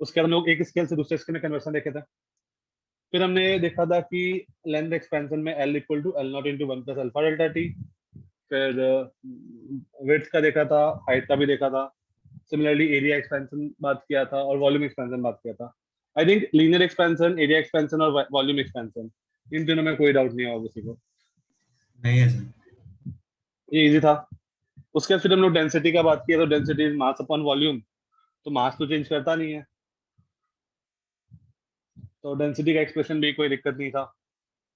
उसके बाद हम लोग एक स्केल से दूसरे स्केल में कन्वर्सन देखे थे। फिर हमने देखा था कि लेंथ एक्सपेंशन में L equal to L nought into 1 plus alpha delta T. फिर विड्थ का देखा था, हाइट का भी देखा था। सिमिलरली एरिया एक्सपेंशन बात किया था और वॉल्यूम एक्सपेंशन बात किया था। I think linear expansion, area expansion और वॉल्यूम एक्सपेंशन, इन तीनों में कोई डाउट नहीं होगा किसी को। नहीं है सर। ये इजी था। उसके बाद फिर हम लोग डेंसिटी का बात किया, तो density is mass upon volume, तो मास तो चेंज करता नहीं है, तो डेंसिटी का एक्सप्रेशन भी कोई दिक्कत नहीं था,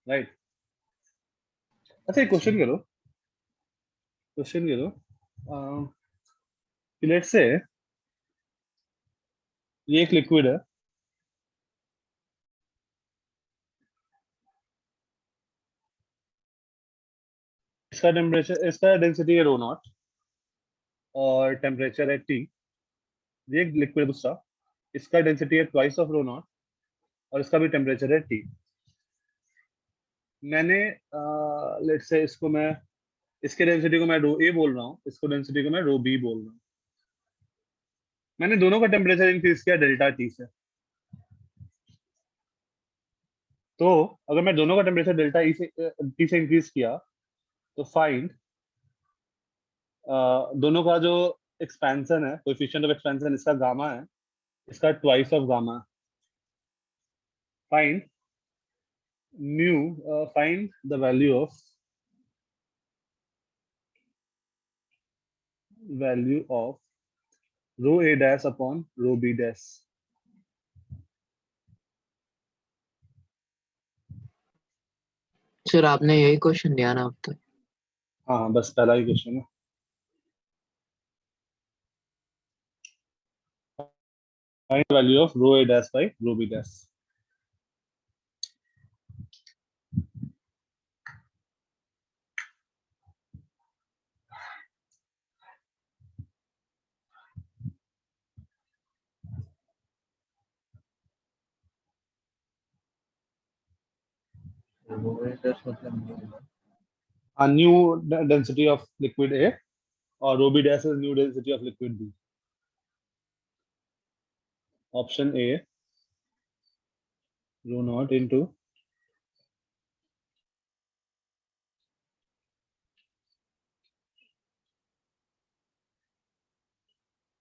राइट। अच्छा एक क्वेश्चन करो, क्वेश्चन करो, लेट्स से ये एक लिक्विड है, इसका टेम्परेचर, इसका डेंसिटी है रो नॉट और टेम्परेचर है टी। ये एक लिक्विड दूसरा, इसका डेंसिटी है ट्वाइस ऑफ रो नॉट और इसका भी टेम्परेचर है टी। मैंने लेट्स से इसको मैं, इसके डेंसिटी को मैं रो ए बोल रहा हूँ, इसको डेंसिटी को मैं रो बी बोल रहा हूँ। मैंने दोनों का टेम्परेचर इंक्रीज किया डेल्टा टी से। तो अगर मैं दोनों का टेम्परेचर डेल्टा ई से टी से इंक्रीज किया, तो फाइंड दोनों का जो एक्सपेंशन है, कोएफिशिएंट ऑफ एक्सपेंशन, इसका गामा है, इसका twice of gamma. Find mu, find the value of rho A dash upon rho B dash. Sir आपने यही क्वेश्चन दिया ना अब तक? हाँ हाँ, बस पहला ही क्वेश्चन है। Find value of rho A dash by rho B dash. New density of liquid A और rho B dash is new density of liquid B. Option A rho not into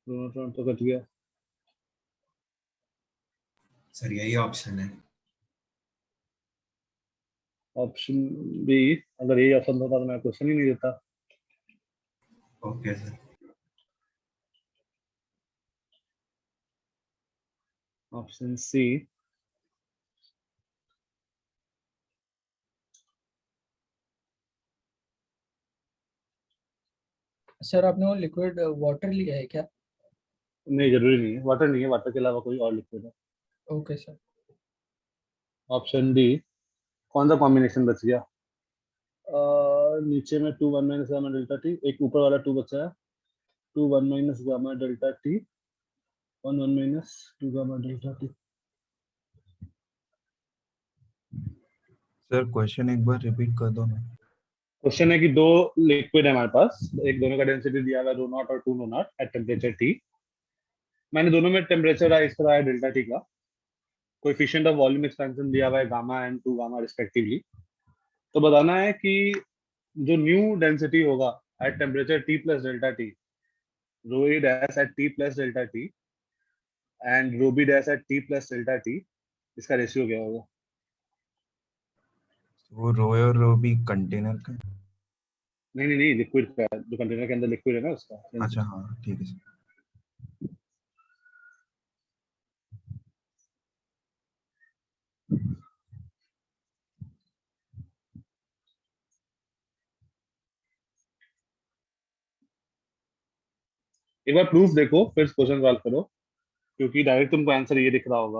rho not तो कट गया। Sir यही option है। Option B, अगर यही option होता तो मैं क्वेश्चन ही नहीं देता। Okay sir. Option C sir आपने वो लिक्विड वाटर लिया है क्या? नहीं, जरूरी नहीं है, वाटर नहीं है, वाटर के अलावा कोई और लिक्विड है। Okay sir. ऑप्शन डी, कौन सा कॉम्बिनेशन बच गया? नीचे में 2 1 माइनस गामा डेल्टा टी, एक ऊपर वाला 2 बचा है, 2 1 minus gamma delta T, 1 1 minus 2 gamma delta T. Sir question एक बार रिपीट कर दो ना। क्वेश्चन है कि दो लिक्विड है हमारे पास, एक दोनों का डेंसिटी दिया हुआ है रो नॉट और 2 rho not at temperature T. मैंने दोनों में टेम्परेचर राइज कराया डेल्टा टी का, कोएफिशिएंट ऑफ वॉल्यूम एक्सपेंशन दिया हुआ है गामा एंड 2 गामा रिस्पेक्टिवली। तो बताना है कि जो न्यू डेंसिटी होगा at temperature T plus delta T, rho A dash at T plus delta T and rho B dash at T plus delta T, इसका रेशियो क्या होगा? वो रो और रो भी कंटेनर का। नहीं नहीं नहीं, लिक्विड का, जो कंटेनर के अंदर लिक्विड है ना उसका। अच्छा हाँ ठीक है सर। एक बार प्रूफ देखो फिर क्वेश्चन सॉल्व करो, क्योंकि डायरेक्ट तुमको आंसर ये दिख रहा होगा,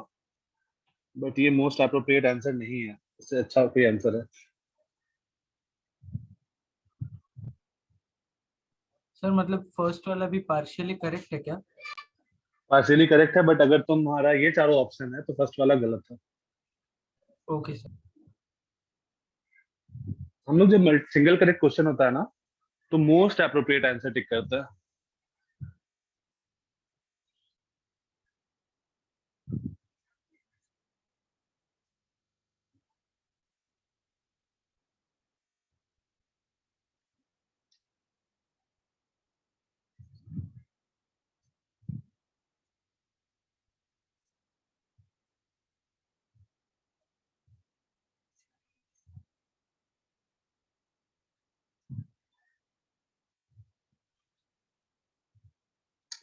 बट ये मोस्ट अप्रोप्रिएट आंसर नहीं है, इससे अच्छा कोई आंसर है। सर मतलब फर्स्ट वाला भी पार्शियली करेक्ट है क्या? पार्शियली करेक्ट है, बट अगर तुम्हारा ये चारों ऑप्शन है तो फर्स्ट वाला गलत है। Okay sir. हम लोग जब सिंगल करेक्ट क्वेश्चन होता है ना, तो मोस्ट अप्रोप्रिएट आंसर टिक करता है।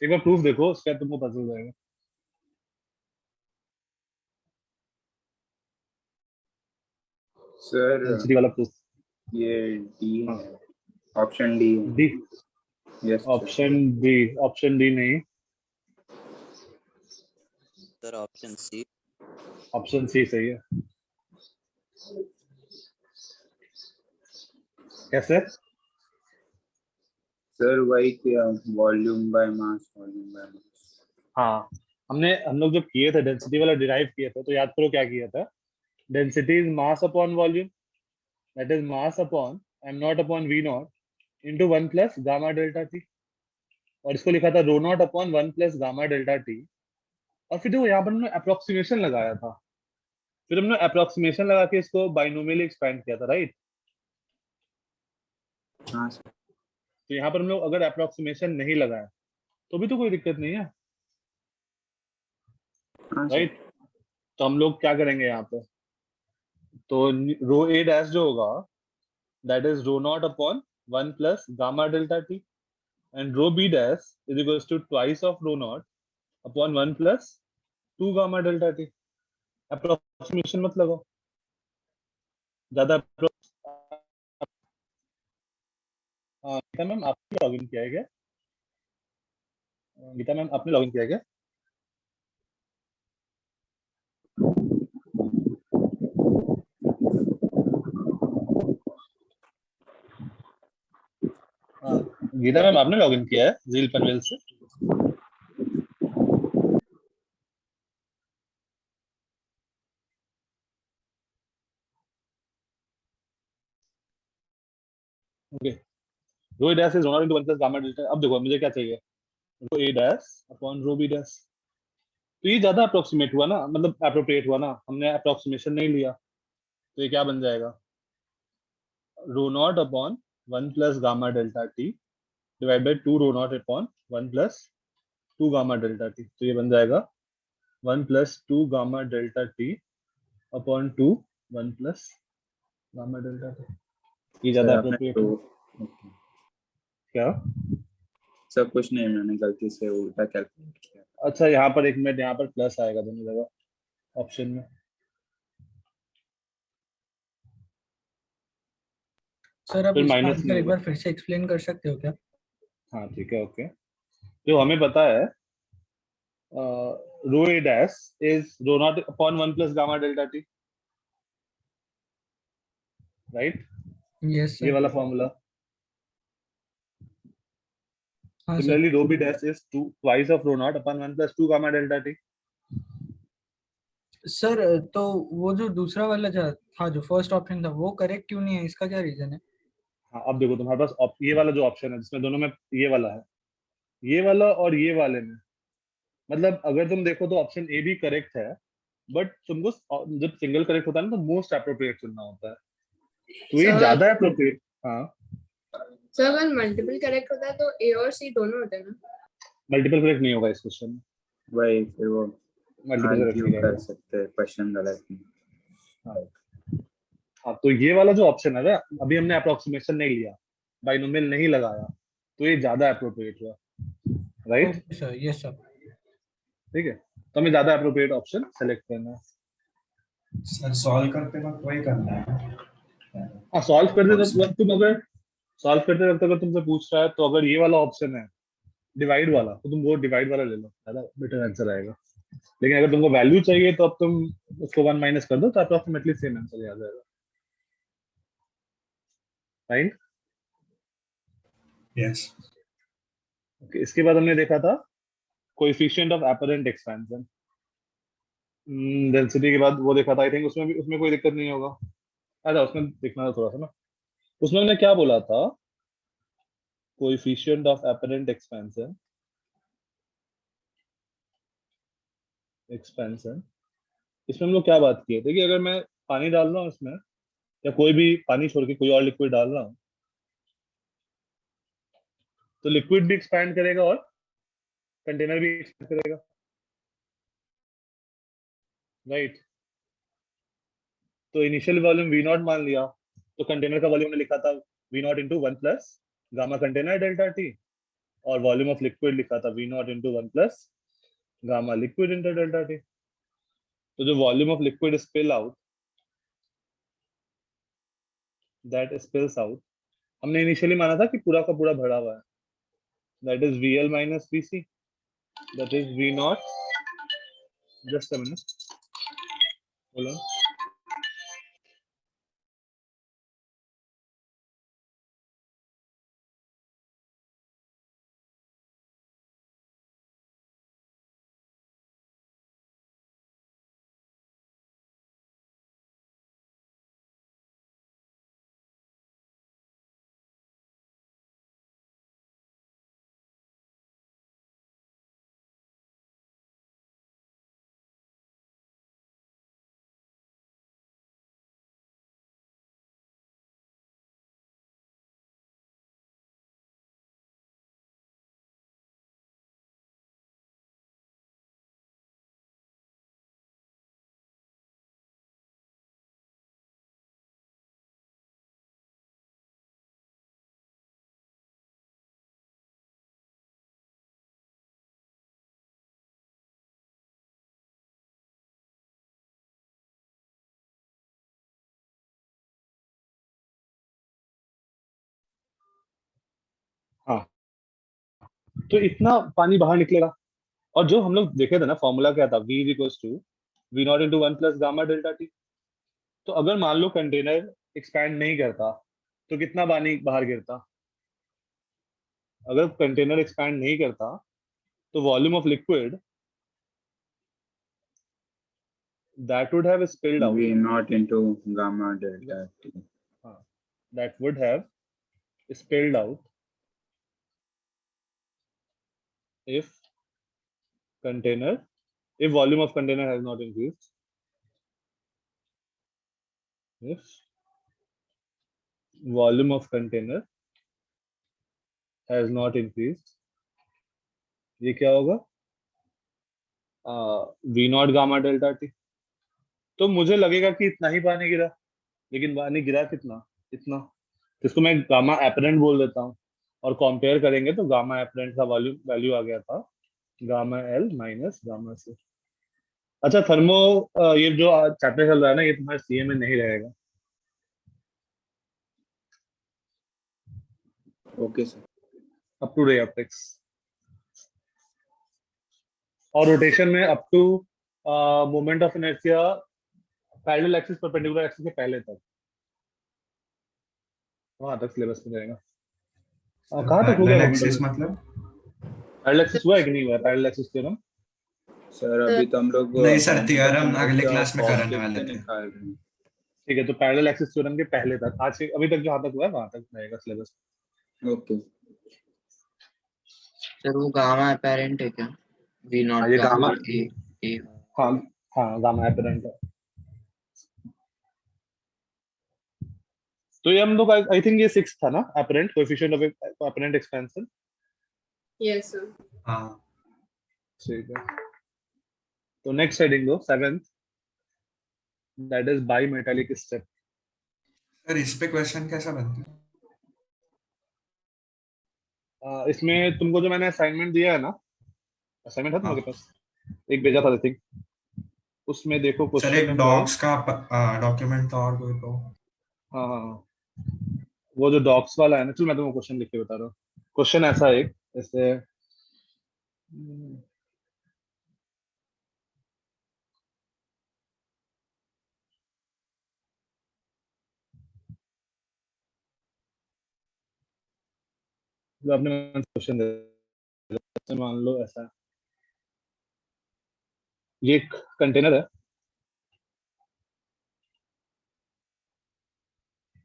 एक बार प्रूफ देखो, उसके बाद तुमको पता चल जाएगा। सर डेंसिटी वाला प्रूफ। ये डी हाँ। है, ऑप्शन डी है। D, yes option D, option D नहीं, sir option C. Option C सही है। कैसे? सर वही किया, volume by mass, volume by mass. हाँ, हम लोग जब किए थे डेंसिटी वाला डिराइव किए थे, तो याद करो क्या किया था। Density is mass upon volume, that is mass upon M not upon V not into 1 plus gamma delta T, और इसको लिखा था rho not upon 1 plus gamma delta T. और फिर देखो यहाँ पर हमने अप्रोक्सीमेशन लगाया था, फिर हमने अप्रोक्सीमेशन लगा के इसको बाइनोमियली एक्सपेंड किया था, राइट? हाँ सर। तो यहाँ पर हम लोग अगर अप्रोक्सीमेशन नहीं लगाए तो भी तो कोई दिक्कत नहीं है, हाँ सर। राइट? तो हम लोग क्या करेंगे यहाँ पे, तो रो ए डैश जो होगा that is rho not upon 1 plus gamma delta T, and rho B dash is equals to twice of rho not upon 1 plus 2 gamma delta T. Approximation मत लगाओ ज्यादा। गीता मैम आपने लॉगिन किया है क्या? गीता मैम आपने लॉगिन किया है क्या? गीता मैम आपने लॉगिन किया है जील पनवेल से? Okay, rho A dash is rho not into 1 plus gamma delta. अब देखो मुझे क्या चाहिए, rho A dash upon rho B dash. तो ये ज्यादा अप्रोक्सीमेट हुआ ना, मतलब अप्रोप्रिएट हुआ ना, हमने अप्रोक्सीमेशन नहीं लिया। तो ये क्या बन जाएगा, rho not upon 1 plus gamma delta T divide by 2 rho not upon 1 plus 2 gamma delta T. तो ये बन जाएगा 1 plus 2 gamma delta T upon 2 1 plus gamma delta T. ये ज्यादा सर आपने अप्रोप्रिएट तो है क्या? सब कुछ नहीं, मैंने गलती से उल्टा कैलकुलेट किया। अच्छा, यहाँ पर एक मिनट, यहाँ पर प्लस आएगा दोनों जगह ऑप्शन में। सर आप फिर इसका माइनस आंसर नहीं एक होगा। बार फिर से एक्सप्लेन कर सकते हो क्या? हाँ ठीक है, ओके। जो हमें पता है rho A dash is rho not upon 1 plus gamma delta T, right? Yes ये सर। वाला फॉर्मूला। हाँ sir. Similarly rho B dash is 2 twice of rho not upon 1 plus 2 gamma delta T. Sir तो वो जो दूसरा वाला था, जो फर्स्ट ऑप्शन था, वो करेक्ट क्यों नहीं है? इसका क्या रीजन है? हाँ, अब देखो तुम्हारे पास ये वाला जो ऑप्शन है जिसमें दोनों में ये वाला है, ये वाला और ये वाले में, मतलब अगर तुम देखो तो ऑप्शन ए भी करेक्ट है, बट तुमको जब सिंगल करेक्ट होता है ना तो मोस्ट अप्रोप्रिएट चुनना होता है, तो ये सर ज्यादा अप्रोप्रिएट। हाँ, सर अगर मल्टीपल करेक्ट होता है तो ए और सी दोनों होते हैं ना? मल्टीपल करेक्ट नहीं होगा इस क्वेश्चन में, वही फिर वो मल्टीपल करेक्ट आर्ग्यू नहीं कर रहेगा। सकते, क्वेश्चन गलत नहीं। हाँ, तो ये वाला जो ऑप्शन है ना, अभी हमने अप्रोक्सीमेशन नहीं लिया, बाइनोमियल नहीं लगाया, तो ये ज्यादा अप्रोप्रिएट हुआ, right? Okay sir, yes sir. ठीक है, तो हमें ज्यादा अप्रोप्रिएट ऑप्शन सेलेक्ट करना है। सर सॉल्व करते वक्त वही करना है। हाँ, सॉल्व करते वक्त तुम अगर सॉल्व करते वक्त अगर तुमसे पूछ रहा है तो अगर ये वाला ऑप्शन है डिवाइड वाला, तो तुम वो डिवाइड वाला ले लो, ज्यादा बेटर आंसर आएगा। लेकिन अगर तुमको वैल्यू चाहिए तो अब तुम उसको 1 माइनस कर दो तो अप्रोक्सीमेटली सेम आंसर आ जाएगा, राइट? यस। ओके, इसके बाद हमने देखा था coefficient of apparent expansion. Density के बाद वो देखा था, आई थिंक उसमें कोई दिक्कत नहीं होगा। अच्छा, उसमें देखना था थोड़ा सा ना, उसमें हमने क्या बोला था, कोएफिशिएंट ऑफ एपरेंट एक्सपेंशन इसमें हम लोग क्या बात किए थे कि अगर मैं पानी डाल रहा हूँ इसमें, या कोई भी पानी छोड़ के कोई और लिक्विड डाल रहा हूँ, तो लिक्विड भी एक्सपैंड करेगा और कंटेनर भी एक्सपैंड करेगा, राइट? तो इनिशियल वॉल्यूम वी नॉट मान लिया, तो कंटेनर का वॉल्यूम ने लिखा था V not into 1 plus gamma container delta T, और वॉल्यूम ऑफ लिक्विड लिखा था V nought into 1 plus gamma liquid into delta T. तो जो volume of liquid spill out, that spills out, हमने इनिशियली माना था कि पूरा का पूरा भरा हुआ है, that is VL minus VC, that is V nought, just a minute, बोलो। हाँ, तो इतना पानी बाहर निकलेगा। और जो हम लोग देखे थे ना, फॉर्मूला क्या था, V equals to V nought into 1 plus gamma delta T. तो अगर मान लो कंटेनर एक्सपैंड नहीं करता तो कितना पानी बाहर गिरता? अगर कंटेनर एक्सपैंड नहीं करता तो volume of liquid that would have spilled out, V naught into gamma delta T. that would have spilled out if container, if volume of container has not increased, if volume of container has not increased, ये क्या होगा? V not gamma delta T. तो मुझे लगेगा कि इतना ही पानी गिरा, लेकिन पानी गिरा कितना? इतना। तो इसको मैं गामा एपरेंट बोल देता हूँ, और कंपेयर करेंगे तो गामा एपरेंट का वॉल्यूम वैल्यू आ गया था gamma L minus gamma C। अच्छा, थर्मो, ये जो चैप्टर चल रहा है ना, ये तुम्हारे सीए में नहीं रहेगा। Okay, sir. Up to ray optics, और रोटेशन में up to moment of inertia parallel axis perpendicular axis के पहले तक, वहां तक सिलेबस में रहेगा। कहाँ तक हो गया पैरेलल मोमेंट एक्सिस ऑफ मतलब? पैरेलल एक्सिस हुआ है कि नहीं हुआ? पैरेलल एक्सिस थ्योरम सर अभी तो हम लोग नहीं सर, mountain थियरम of अगले inertia क्लास में of कराने object वाले से थे। निकाल रहे हैं। ठीक है, तो पैरेलल एक्सिस थ्योरम के पहले तक, आज से अभी तक जहाँ तक हुआ है वहां तक रहेगा सिलेबस। Okay. सर वो गामा अपेरेंट है क्या? वी हाँ, नॉट ये गामा गामा, ए ए हाँ हाँ, गामा एपरेंट है। तो ये हम लोग, आई थिंक ये 6 था ना, apparent coefficient of apparent expansion. Yes, sir. हाँ ठीक है, तो नेक्स्ट हेडिंग दो, 7th, that is by metallic step. Sir, इस पे क्वेश्चन कैसा बनता है? इसमें तुमको जो मैंने असाइनमेंट दिया है ना, असाइनमेंट है तुम्हारे हाँ पास? एक भेजा था आई थिंक, उसमें देखो सर, क्वेश्चन एक नंबर, डॉग्स का डॉक्यूमेंट था और कोई तो। हाँ हाँ हाँ, वो जो डॉक्स वाला है ना, चलो मैं तुमको क्वेश्चन लिख के बता रहा हूँ। क्वेश्चन ऐसा है एक, जैसे जो आपने क्वेश्चन दे, मान लो ऐसा, ये एक कंटेनर है,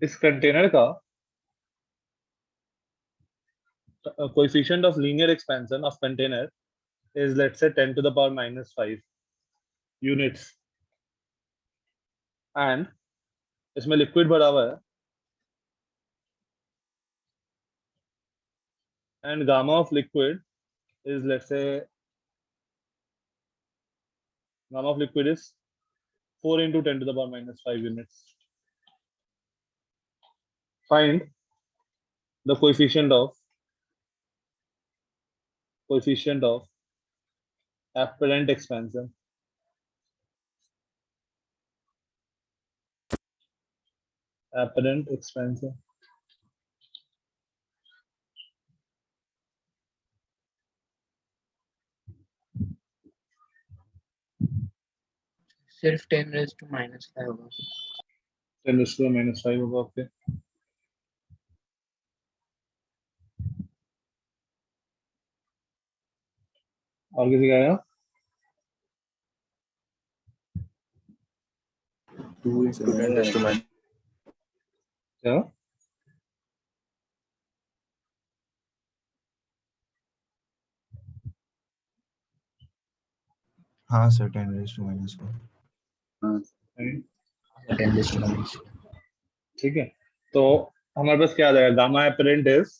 इस कंटेनर का coefficient of linear expansion of container is, let's say, 10 to the power minus 5 units, and इसमें लिक्विड भरा हुआ है, and gamma of liquid is, let's say, gamma of liquid is 4 into 10 to the power minus 5 units. Find the coefficient of coefficient of apparent expansion. Apparent expansion. सिर्फ 10⁻⁻5 होगा। 10⁻⁻5 होगा। Okay, और किसी का आया? 2 is to 10⁻⁻. क्या? हाँ सर 10⁻⁻4। हाँ 10⁻⁻4। ठीक है, तो हमारे पास क्या आ जाएगा? गामा एपरेंट इज,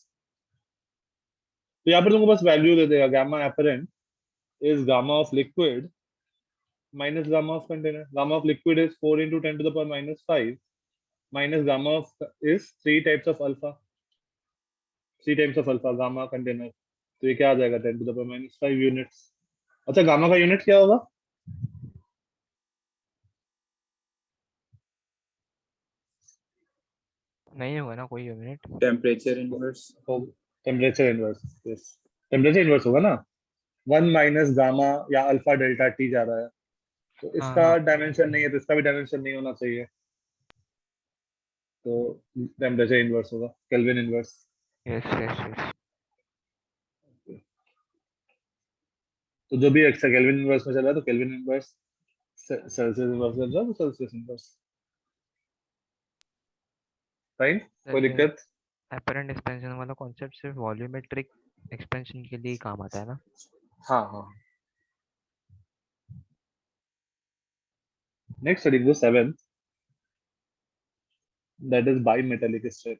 तो यहाँ पर तुमको बस वैल्यू दे देगा। Gamma apparent is gamma of liquid minus gamma of container. Gamma of liquid is 4 into 10 to the power minus 5 minus gamma of is 3 types of alpha. 3 types of alpha gamma container. तो ये क्या आ जाएगा? 10 to the power minus 5 units. अच्छा, gamma का unit क्या होगा? नहीं होगा ना कोई unit. Temperature inverse. Temperature inverse. Yes, temperature inverse होगा ना। 1 माइनस गामा या अल्फा डेल्टा टी जा रहा है, तो इसका डायमेंशन नहीं है, तो इसका भी डायमेंशन नहीं होना चाहिए, तो टेम्परेचर इनवर्स होगा, kelvin inverse. Yes yes yes. तो जो भी एक्स्ट्रा केल्विन इनवर्स में चल रहा है, तो केल्विन इनवर्स सेल्सियस इनवर्स चल रहा है, तो सेल्सियस इनवर्स। राइट, कोई दिक्कत? एपरेंट एक्सपेंशन वाला कॉन्सेप्ट सिर्फ वॉल्यूमेट्रिक एक्सपेंशन के लिए काम आता है ना? हाँ हाँ। नेक्स्ट स्टडी को 7, that is bimetallic strip.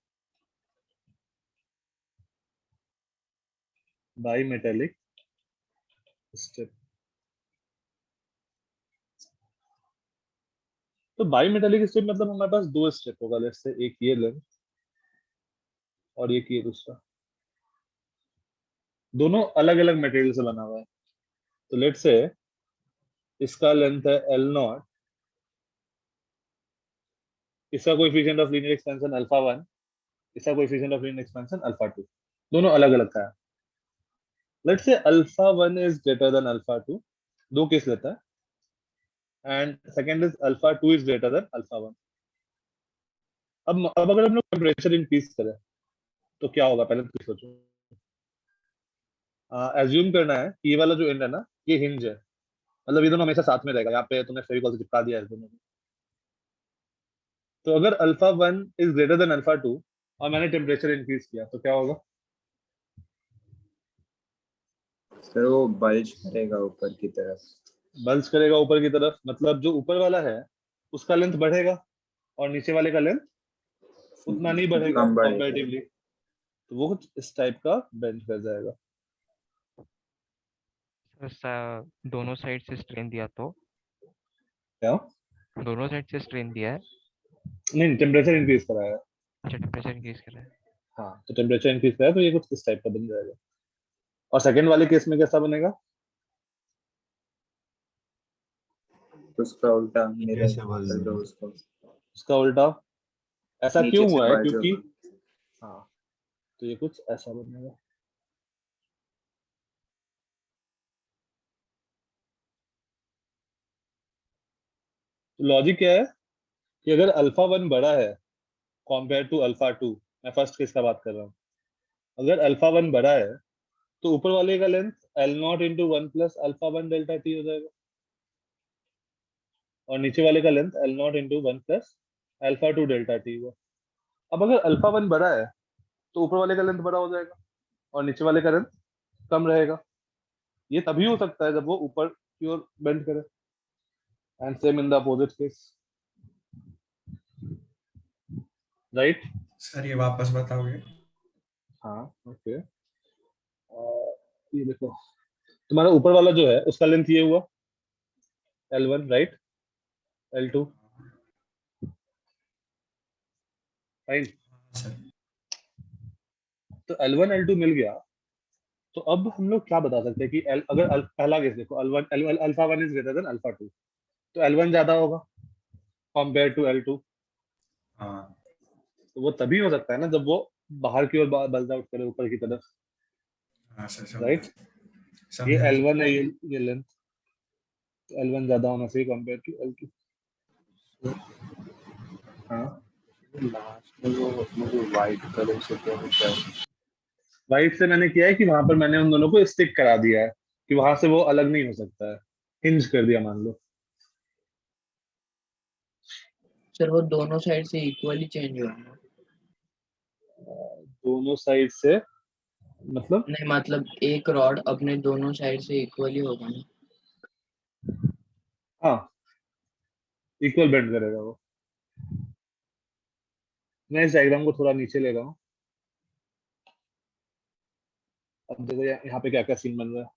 Bimetallic strip. तो बाईमेटालिक स्ट्रिप मतलब हमारे पास 2 स्ट्रिप होगा, लेट्स से एक ये लेंथ और एक ये दूसरा, दोनों अलग अलग मटेरियल से बना हुआ है। तो लेट्स से इसका लेंथ है L0, इसका coefficient of linear expansion alpha 1, इसका coefficient of linear expansion alpha 2, दोनों अलग अलग का है। Let's say alpha 1 is greater then alpha 2, दो केस लेता है, and second is alpha 2 is greater then alpha 1। अब अगर हम लोग टेम्परेचर इंक्रीज करें तो क्या होगा? पहले तो सोचो, एज्यूम करना है कि ये वाला जो एंड है ना, ये हिंज है, मतलब ये दोनों हमेशा साथ में रहेगा। यहाँ पे तुमने फेविकॉल से चिपका दिया है दोनों को। तो अगर alpha 1 is greater then alpha 2 और मैंने टेम्परेचर इंक्रीज किया तो क्या होगा? सर वो बल्ज करेगा ऊपर की तरफ। बल्ज करेगा ऊपर की तरफ, मतलब जो ऊपर वाला है उसका लेंथ बढ़ेगा और नीचे वाले का लेंथ उतना नहीं बढ़ेगा कम बढ़ेगा। कंपैरेटिवली, तो वो कुछ इस टाइप का बेंड कर जाएगा। दोनों साइड से स्ट्रेन दिया तो क्या? दोनों साइड से स्ट्रेन दिया है। नहीं, टेम्परेचर इंक्रीज कराया है। अच्छा, टेम्परेचर इंक्रीज कर रहा है। हाँ, तो टेम्परेचर इंक्रीज कराया तो ये कुछ इस टाइप का बन जाएगा। और सेकंड वाले केस में कैसा बनेगा? उसका उल्टा मिरर ऐसे बल्ज कर दो देगा। उसको। उसका उल्टा। ऐसा नीचे क्यों से हुआ है? बढ़ क्योंकि जाएगा। हाँ, तो ये कुछ ऐसा बनेगा। लॉजिक क्या है कि अगर अल्फा 1 बड़ा है कंपेयर टू अल्फा 2, मैं फर्स्ट केस का बात कर रहा हूँ, अगर अल्फा 1 बड़ा है तो ऊपर वाले का length L0 into 1 plus alpha 1 delta T हो जाएगा, और नीचे वाले का length L0 into 1 plus alpha 2 delta T हुआ। अब अगर अल्फा 1 बड़ा है तो ऊपर वाले का लेंथ बड़ा हो जाएगा और नीचे वाले का लेंथ कम रहेगा। ये तभी हो सकता है जब वो ऊपर की ओर बेंड करे, and same in the opposite case, right? Sir ये वापस बताओगे? हाँ, ओके। ये देखो, तुम्हारा ऊपर वाला जो है उसका लेंथ ये हुआ L1, right? L2, right? Sir तो L1 L2 मिल गया, तो अब हम लोग क्या बता सकते हैं कि अगर पहला केस देखो, alpha one is greater then alpha two, तो L1 ज्यादा होगा कंपेयर टू L2। हाँ तो वो तभी हो सकता है ना जब वो बाहर की ओर बल्ज आउट करे ऊपर की तरफ, हाँ सर समझा राइट। ये समझा L1 है, ये लेंथ, तो L1 ज्यादा होना चाहिए कंपेयर टू L2। हाँ, लास्ट में वो मुझे वाइट कलर से क्या होता है? वाइट से मैंने किया है कि वहां पर मैंने उन दोनों को स्टिक करा दिया है कि वहां से वो अलग नहीं हो सकता है, हिंज कर दिया मान लो। सर वो दोनों साइड से इक्वली चेंज हुआ है। दोनों साइड से मतलब, नहीं मतलब एक रॉड अपने दोनों साइड से इक्वली होगा ना। हाँ इक्वल बेंड करेगा वो। मैं इस डायग्राम को थोड़ा नीचे ले रहा हूँ, अब देखो यहाँ पे क्या क्या सीन बन रहा है।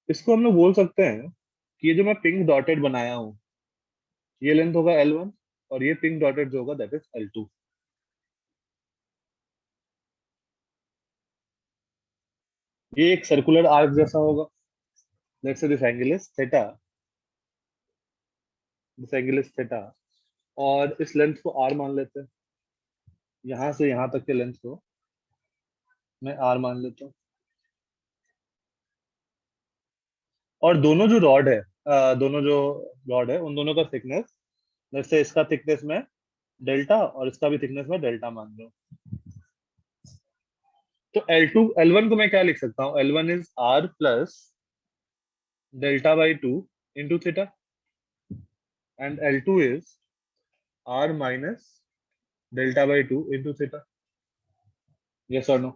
इसको हम लोग बोल सकते हैं कि ये जो मैं पिंक डॉटेड बनाया हूँ, ये लेंथ होगा L1, और ये पिंक डॉटेड जो होगा दैट इज L2। ये एक सर्कुलर आर्क जैसा होगा। Let's say this angle is theta, this angle is theta, और इस लेंथ को R मान लेते हैं। यहाँ से यहाँ तक के लेंथ को मैं R मान लेता हूँ। और दोनों जो रॉड है, दोनों जो रॉड है उन दोनों का थिकनेस, लेट्स से इसका थिकनेस में डेल्टा और इसका भी थिकनेस में डेल्टा मान लो। तो L2 L1 को मैं क्या लिख सकता हूँ, L1 is R plus delta by two into theta, and L2 is R minus delta by two into theta. Yes और no?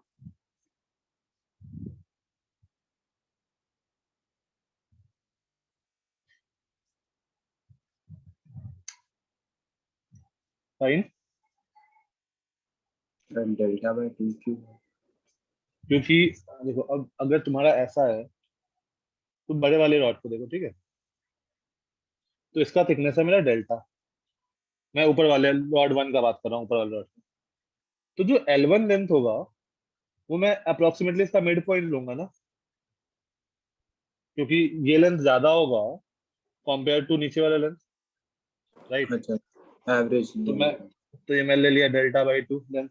Fine. Delta by two क्यों? क्योंकि देखो अब अगर तुम्हारा ऐसा है, तो बड़े वाले रॉड को देखो, ठीक है, तो इसका थिकनेस है मेरा डेल्टा, मैं ऊपर वाले रॉड वन का बात कर रहा हूँ, ऊपर वाले रॉड। तो जो L1 लेंथ होगा वो मैं अप्रोक्सीमेटली इसका मिड पॉइंट लूंगा ना, क्योंकि ये लेंथ ज्यादा होगा कंपेयर टू नीचे वाला लेंथ, राइट। अच्छा, एवरेज तो मैं, तो ये मैं ले लिया delta by to length.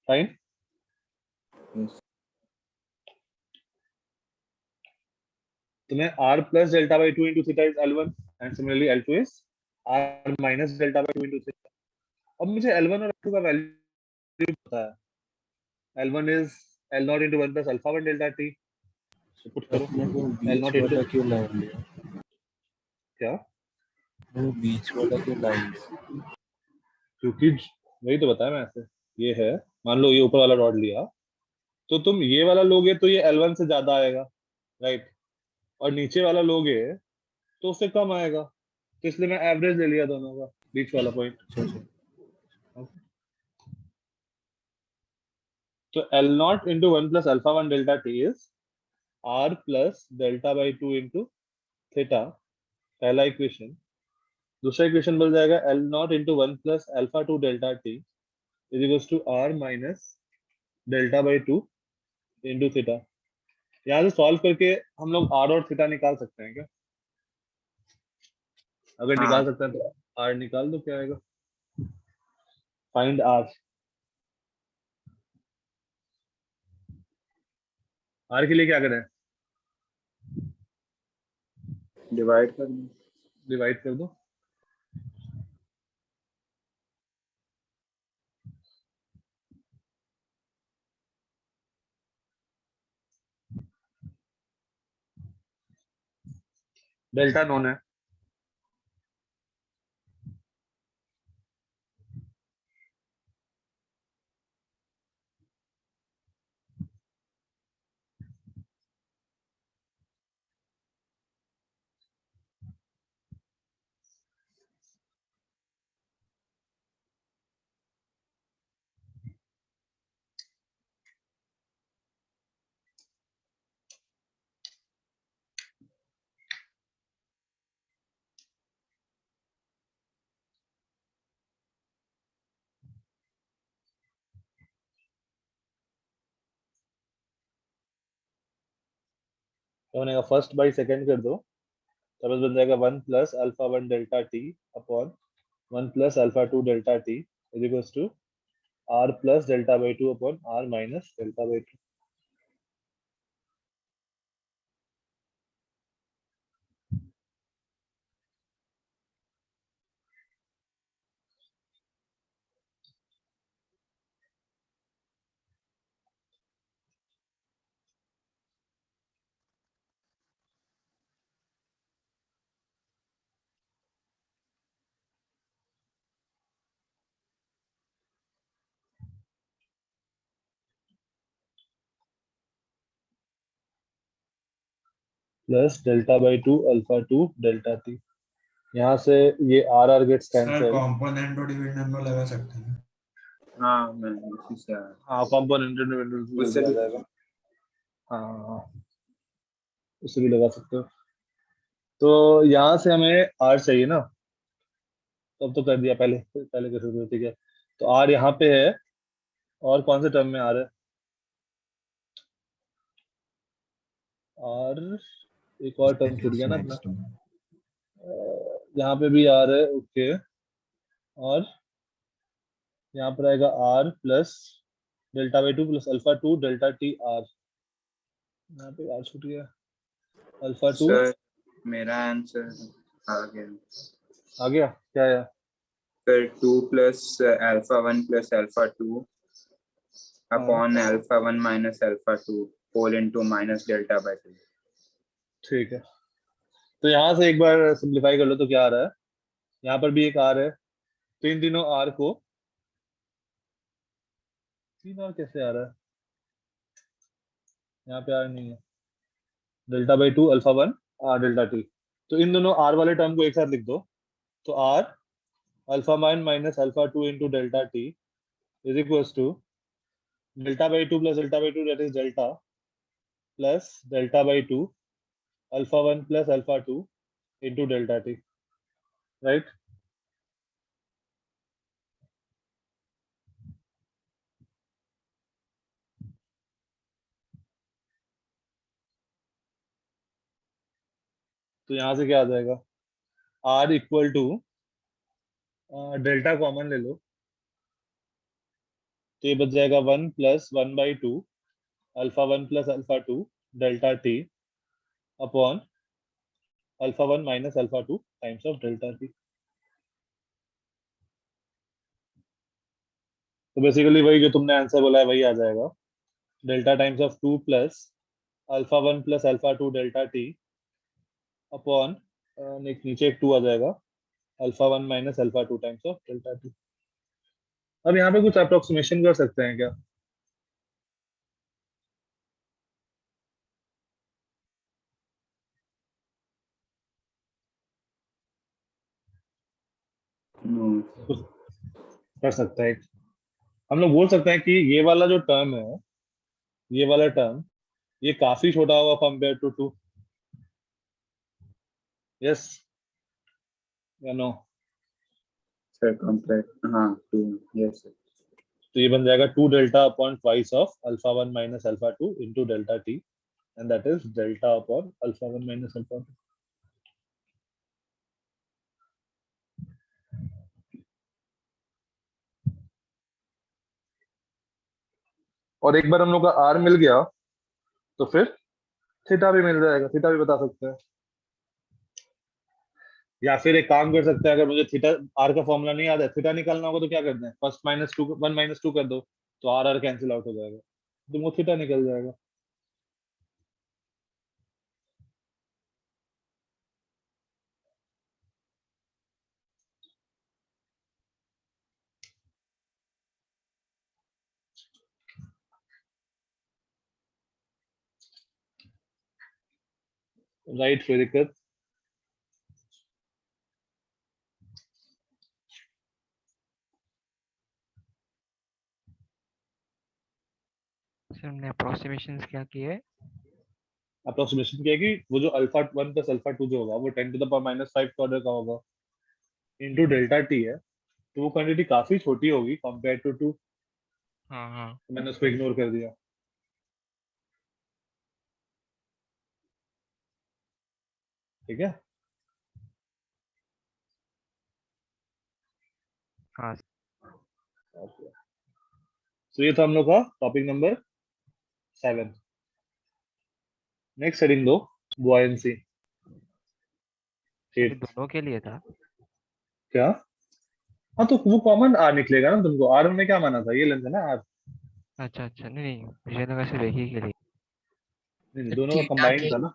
Fine. तो मैं R plus delta by two into theta is L1, and similarly L2 is R minus delta by two into theta. अब मुझे L1 और L2 का वैल्यू पता है। L1 is L nought into one plus alpha one delta T. तो put करो अपने को L बीच नॉट इंटू वाला क्यों लाइन लिया? क्या, वो बीच वाला क्यों लाइन? क्योंकि वही तो बताया मैं ऐसे। ये है, मान लो ये ऊपर वाला रॉड लिया, तो तुम ये वाला लोगे तो ये L1 से ज्यादा आएगा, राइट, और नीचे वाला लोगे तो उससे कम आएगा, तो इसलिए मैं एवरेज ले लिया दोनों का, बीच वाला पॉइंट। तो L nought into one plus alpha one delta T is R plus delta by two into theta, पहला इक्वेशन। दूसरा इक्वेशन बन जाएगा L nought into one plus alpha two delta T is equals to R minus delta by two into theta. यहाँ से solve करके हम लोग R और थीटा निकाल सकते हैं क्या? अगर हाँ निकाल सकते हैं तो R निकाल दो, क्या आएगा? Find R। R के लिए क्या करें? डिवाइड कर दो। डिवाइड कर दो। डेल्टा नोन है, तो बनेगा फर्स्ट बाई सेकेंड कर दो, तब बन जाएगा 1 plus alpha 1 delta T upon 1 plus alpha 2 delta T is equals to R plus delta by 2 upon R minus delta by 2। Plus delta by 2 alpha 2 delta T, यहाँ से ये R R gets sir cancel. Component और dividend में लगा सकते हैं। हाँ मैं उसी से आया। हाँ कंपोनेंट इंडिविजुअल उससे लगा भी जाएगा। हाँ उसे भी लगा सकते हो। तो यहाँ से हमें आर चाहिए ना, तब तो कर दिया पहले पहले कर सकते हो, ठीक है। तो आर यहाँ पे है, और कौन से टर्म में आर है? आर एक और टर्म छूट गया ना अपना, नेक्स्ट टर्म यहाँ पे भी आर है, ओके। और यहाँ पर आएगा R plus delta by 2 plus alpha 2 delta T R, यहाँ पे आर छूट गया, अल्फा 2 सर मेरा आंसर आ गया। आ गया, क्या है? फिर 2 plus alpha 1 plus alpha 2 upon alpha 1 minus alpha 2 whole into minus delta by 2। ठीक है, तो यहाँ से एक बार सिंप्लीफाई कर लो तो क्या आ रहा है, यहाँ पर भी एक आर है, तो इन तीनों आर को, तीन आर कैसे आ रहा है, यहाँ पे आर नहीं है, delta by 2 alpha 1 R delta T, तो इन दोनों आर वाले टर्म को एक साथ लिख दो, तो R alpha 1 minus alpha 2 into delta T is equals to delta by 2 plus delta by 2 that is delta plus delta by 2 alpha 1 plus alpha 2 into delta T, right. तो यहाँ से क्या आ जाएगा, R equal to delta common ले लो, तो ये बच जाएगा 1 plus 1 by 2 alpha 1 plus alpha 2 delta T upon alpha 1 minus alpha 2 times of delta T. तो बेसिकली वही जो तुमने आंसर बोला है वही आ जाएगा, delta times of 2 plus alpha 1 plus alpha 2 delta T upon नीचे एक 2 आ जाएगा, alpha 1 minus alpha 2 times of delta T. अब यहाँ पे कुछ अप्रोक्सीमेशन कर सकते हैं क्या? नो कुछ कर सकते हैं, हम लोग बोल सकते हैं कि ये वाला जो टर्म है, ये वाला टर्म, ये काफी छोटा होगा कंपेयर टू 2, यस या नो? सर कंपेयर, हाँ 2 यस सर। तो ये बन जाएगा 2 delta upon twice of alpha 1 minus alpha 2 into delta T, and that is delta upon alpha 1 minus alpha 2। और एक बार हम लोग का आर मिल गया तो फिर थीटा भी मिल जाएगा, थीटा भी बता सकते हैं, या फिर एक काम कर सकते हैं, अगर मुझे थीटा आर का फॉर्मूला नहीं याद है, थीटा निकालना होगा तो क्या करते हैं, फर्स्ट माइनस 2 1 माइनस 2 कर दो, तो आर आर कैंसिल आउट हो जाएगा, तो वो थीटा निकल जाएगा। राइट फिर दिक्कत। सर हमने अप्रोक्सीमेशंस क्या किए? अप्रोक्सीमेशन क्या है कि वो जो अल्फा 1 प्लस अल्फा 2 जो होगा वो 10 टू द पावर माइनस 5 का ऑर्डर का होगा, इनटू डेल्टा टी है, तो वो क्वांटिटी काफी छोटी होगी कंपेयर टू 2, हाँ हाँ मैंने उसको इग्नोर कर दिया। ठीक है। हाँ तो ये था हम लोग का टॉपिक नंबर 7। नेक्स्ट हेडिंग दो, बुआयंसी। ये दोनों के लिए था। क्या? हाँ तो वो कॉमन आर निकलेगा ना तुमको। आर में क्या माना था, ये लेंथ है ना आर। अच्छा अच्छा, नहीं नहीं, मुझे लगा सिर्फ एक ही के लिए। नहीं, तो दोनों का कंबाइंड था ना।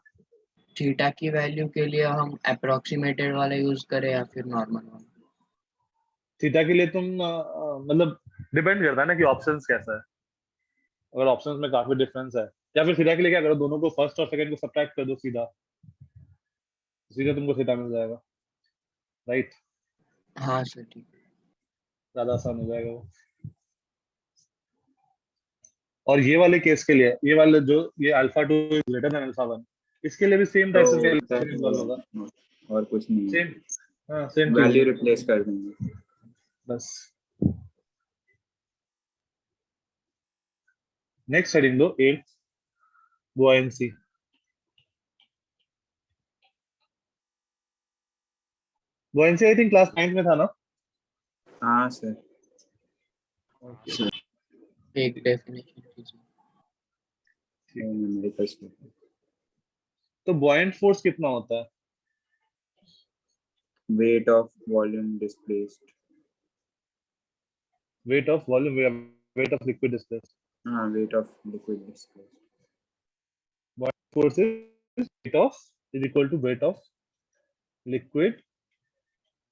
थीटा की वैल्यू के लिए हम अप्रोक्सीमेटेड वाला यूज करें या फिर नॉर्मल वाला? थीटा के लिए तुम मतलब डिपेंड करता है ना कि ऑप्शंस कैसा है। अगर ऑप्शंस में काफी डिफरेंस है, या फिर थीटा के लिए क्या करो, दोनों को फर्स्ट और सेकंड को सब्ट्रैक्ट कर दो सीधा, सीधा तुमको थीटा मिल जाएगा। राइट, हाँ सर ठीक है। ज्यादा आसान हो जाएगा वो। और ये वाले केस के लिए, ये वाले जो ये alpha 2 is greater then alpha 1, इसके लिए भी सेम टाइप तो से होता कैलकुलेशन इन्वॉल्व होगा। है और कुछ नहीं है, सेम, हाँ सेम चीज वैल्यू है रिप्लेस कर देंगे। बस। नेक्स्ट हेडिंग दो, 8, बुआयंसी। बुआयंसी आई थिंक क्लास 9 में था ना। हाँ सर। एक डेफिनेशन कीजिए। मेरे पास तो बुआयंट फोर्स कितना होता है? weight of volume displaced। Weight of volume, weight of liquid displaced. हाँ, weight of liquid displaced। Buoyant force is weight of is equal to weight of liquid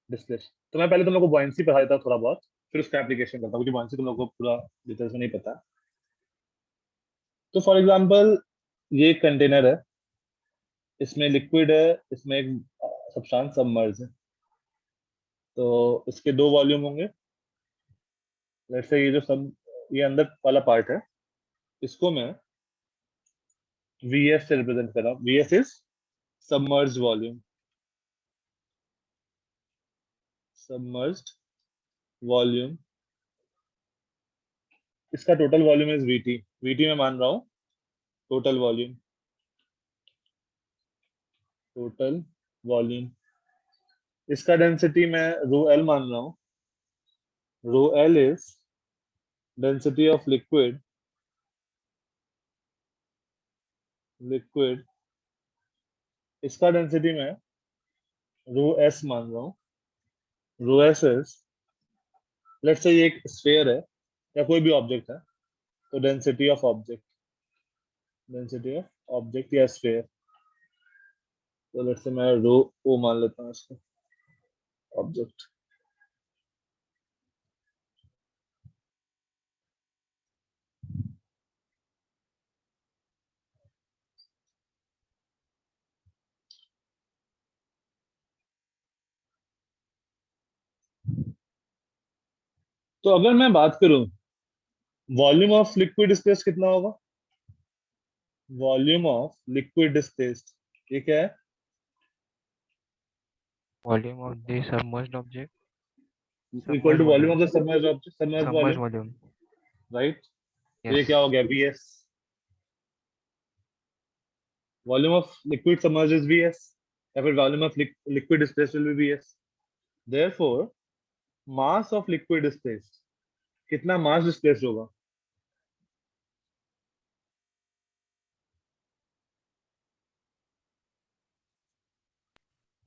displaced. तो मैं पहले तुम लोग को बुआयंसी पढ़ा देता हूं थोड़ा बहुत, फिर उसका एप्लीकेशन करता हूं, क्योंकि बुआयंसी तुम लोग को पूरा डिटेल्स में नहीं पता। तो फॉर एग्जांपल ये कंटेनर है, इसमें लिक्विड है, इसमें एक सब्सटेंस सबमर्ज है। तो इसके दो वॉल्यूम होंगे। लेट्स से ये जो सब ये अंदर वाला पार्ट है, इसको मैं VS से रिप्रेजेंट कर रहा हूँ। VS is submerged volume, submerged volume. इसका total volume is VT। VT में मान रहा हूँ टोटल वॉल्यूम, टोटल वॉल्यूम। इसका डेंसिटी मैं रो L मान रहा हूँ। Rho L is density of liquid, liquid. इसका डेंसिटी मैं रो S मान रहा हूँ। रो S इज, लेट्स से ये एक स्फीयर है या कोई भी ऑब्जेक्ट है, तो density of object, density of object या स्फीयर। तो लेट्स से मैं रो O मान लेता हूँ इसको, ऑब्जेक्ट। तो अगर मैं बात करूं वॉल्यूम ऑफ लिक्विड डिस्प्लेस्ड कितना होगा, वॉल्यूम ऑफ लिक्विड डिस्प्लेस्ड, ये क्या है? Volume of the submerged object, equal to submerged volume volume, of the submerged object, submerged submerged volume. Volume. Right, तो ये यस। क्या हो गया? VS। Volume of liquid submerged is VS, या फिर volume of liquid displaced will be VS। Therefore mass of liquid displaced, कितना mass displaced होगा?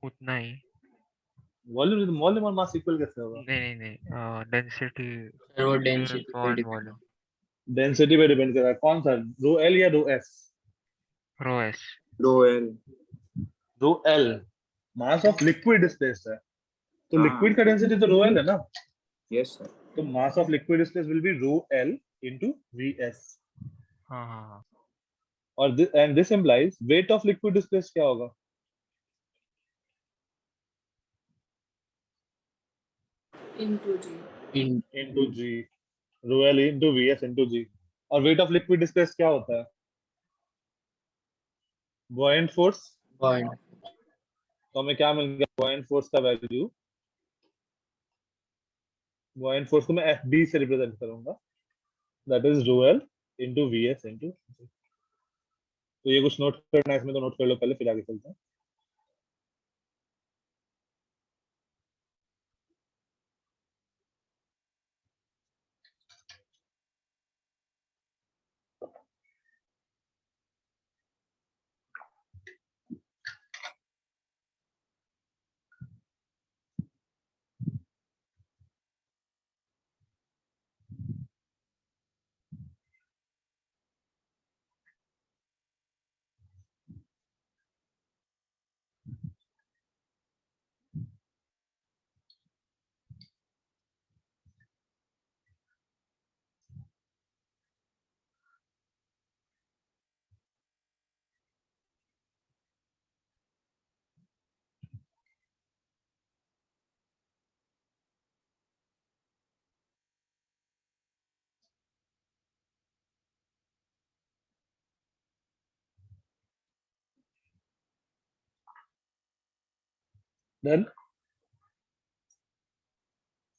उतना ही। वॉल्यूम, वॉल्यूम और मास इक्वल कैसे होगा? नहीं नहीं नहीं, डेंसिटी सर वो डेंसिटी पे अपॉन डिपेंड। वॉल्यूम। डेंसिटी पे डिपेंड कर रहा है। कौन सा, रो L या rho S? Rho S. Rho L. Rho L mass of liquid displaced है, तो हाँ लिक्विड का डेंसिटी तो रो L है ना। Yes sir. तो mass of liquid displaced will be rho L into VS। हाँ हाँ हाँ। और and this implies weight of liquid displaced क्या होगा? into G। इन into G, rho L into VS into G। और वेट ऑफ लिक्विड डिस्प्लेस्ड क्या होता है? Buoyant force. पॉइंट। तो हमें क्या मिल गया बुआयंट फोर्स का वैल्यू? बुआयंट फोर्स को मैं FB से रिप्रेजेंट करूंगा, that is rho L into VS into G। तो ये कुछ नोट करना है इसमें तो नोट कर लो पहले, फिर आगे चलते हैं। डन।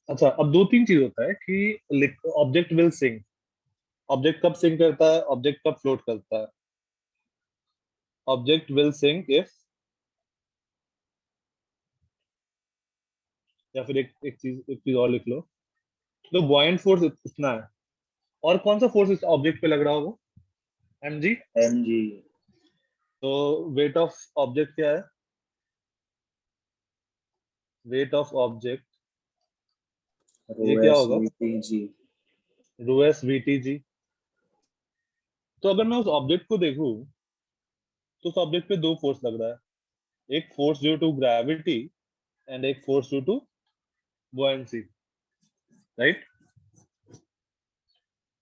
अच्छा, अब दो तीन चीज होता है कि ऑब्जेक्ट विल सिंक। ऑब्जेक्ट कब सिंक करता है, ऑब्जेक्ट कब फ्लोट करता है? ऑब्जेक्ट विल सिंक इफ, या फिर एक चीज और लिख लो, तो बॉयंट फोर्स इतना है, और कौन सा फोर्स इस ऑब्जेक्ट पे लग रहा होगा? mg। mg तो वेट ऑफ ऑब्जेक्ट क्या है? वेट ऑफ ऑब्जेक्ट ये क्या rho s होगा? vtg rho S V T G. तो अगर मैं उस ऑब्जेक्ट को देखूं तो उस ऑब्जेक्ट पे दो फोर्स लग रहा है, एक force due to gravity and एक force due to buoyancy, right?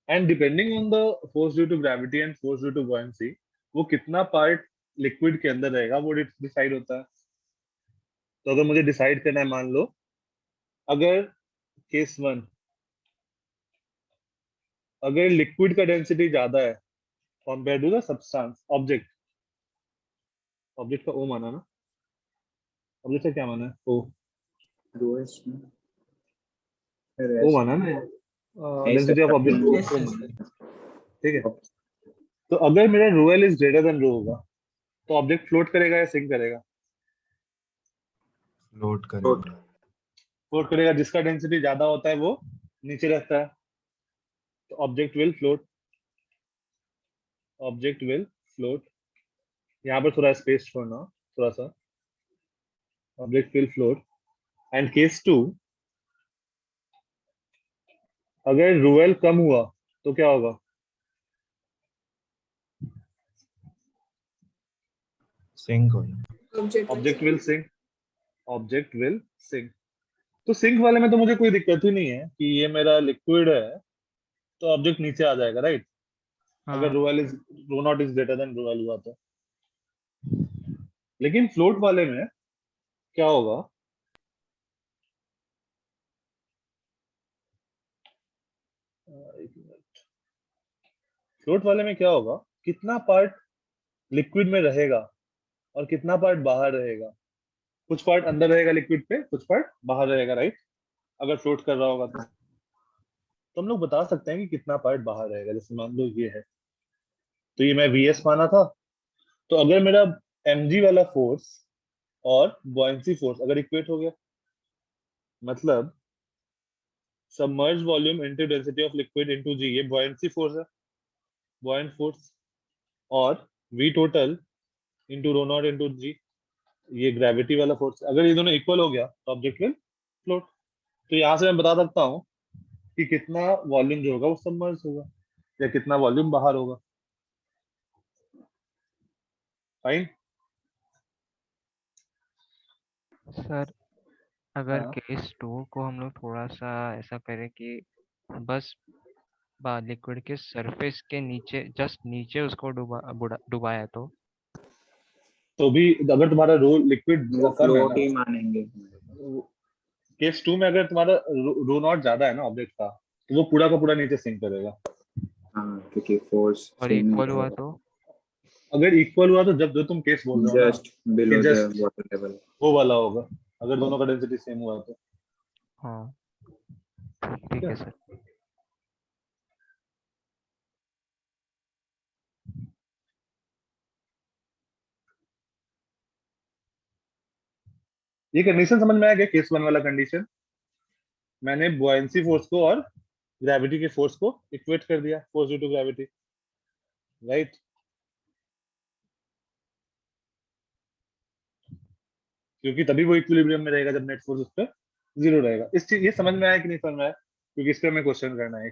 And depending on the force due to gravity and force due to buoyancy, वो कितना पार्ट लिक्विड के अंदर रहेगा वो डिसाइड होता है। तो अगर मुझे डिसाइड करना है, मान लो अगर केस 1, अगर लिक्विड का डेंसिटी ज्यादा है compare to the substance, object, object का ओ माना ना, ऑब्जेक्ट का क्या माना है? ओ, rho s में ओ माना ना, डेंसिटी ऑफ ऑब्जेक्ट को Yes, ओ yes. माना है, ठीक है? तो अगर मेरा rho L is greater than rho होगा तो ऑब्जेक्ट फ्लोट करेगा या सिंक करेगा? लोड करेगा। फ्लोट करेगा। जिसका डेंसिटी ज्यादा होता है वो नीचे रहता है, तो object will float, object will float. यहाँ पर थोड़ा स्पेस छोड़ना, थोड़ा सा, object will float. And case 2, अगर रो एल कम हुआ तो क्या होगा? सिंक होगा। Object will sink, object will sink. तो सिंक वाले में तो मुझे कोई दिक्कत ही नहीं है कि ये मेरा लिक्विड है तो ऑब्जेक्ट नीचे आ जाएगा, राइट? अगर हाँ rho not is greater than rho L हुआ तो। लेकिन फ्लोट वाले में क्या होगा? फ्लोट वाले में क्या होगा? कितना पार्ट लिक्विड में रहेगा और कितना पार्ट बाहर रहेगा? कुछ पार्ट अंदर रहेगा लिक्विड पे, कुछ पार्ट बाहर रहेगा, राइट? अगर फ्लोट कर रहा होगा तो हम लोग बता सकते हैं कि कितना पार्ट बाहर रहेगा। जैसे मान लो ये है, तो ये मैं वीएस माना था, तो अगर मेरा mg वाला फोर्स और buoyancy फोर्स अगर इक्वेट हो गया, मतलब submerge volume into density of liquid into G, ये buoyancy फोर्स है, buoyant फोर्स, और v total into rho not into G, ये ग्रेविटी वाला फोर्स। अगर ये दोनों इक्वल हो गया तो ऑब्जेक्ट विल फ्लोट। तो यहाँ से मैं बता सकता हूँ कि कितना वॉल्यूम जो होगा वो सबमर्ज होगा या कितना वॉल्यूम बाहर होगा। फाइन। सर, अगर हाँ, केस 2 को हम लोग थोड़ा सा ऐसा करें कि बस लिक्विड के सरफेस के नीचे, जस्ट नीचे उसको डुबाया तो भी अगर तुम्हारा रो लिक्विड वो कम है फ्लोट ना, ही मानेंगे। केस 2 में अगर तुम्हारा रो नॉट ज्यादा है ना ऑब्जेक्ट का, तो वो पूरा का पूरा नीचे सिंक करेगा। हाँ, क्योंकि फोर्स और सेम इक्वल हुआ तो अगर इक्वल हुआ तो जब जो तुम केस बोल रहे हो ना जस्ट कि below the just water level. वो वाला होगा, अगर दोनों का डेंसिटी सेम हुआ तो। हाँ ठीक ठीक है। है सर। ये कंडीशन समझ में आ गया? केस 1 वाला कंडीशन मैंने बुआयंसी फोर्स को और ग्रेविटी के फोर्स को इक्वेट कर दिया, force due to gravity, right? क्योंकि तभी वो इक्विलिब्रियम में रहेगा जब नेट फोर्स उस पर जीरो रहेगा। इस चीज ये समझ में आया कि नहीं समझ में आया? क्योंकि इस पे हमें क्वेश्चन करना है।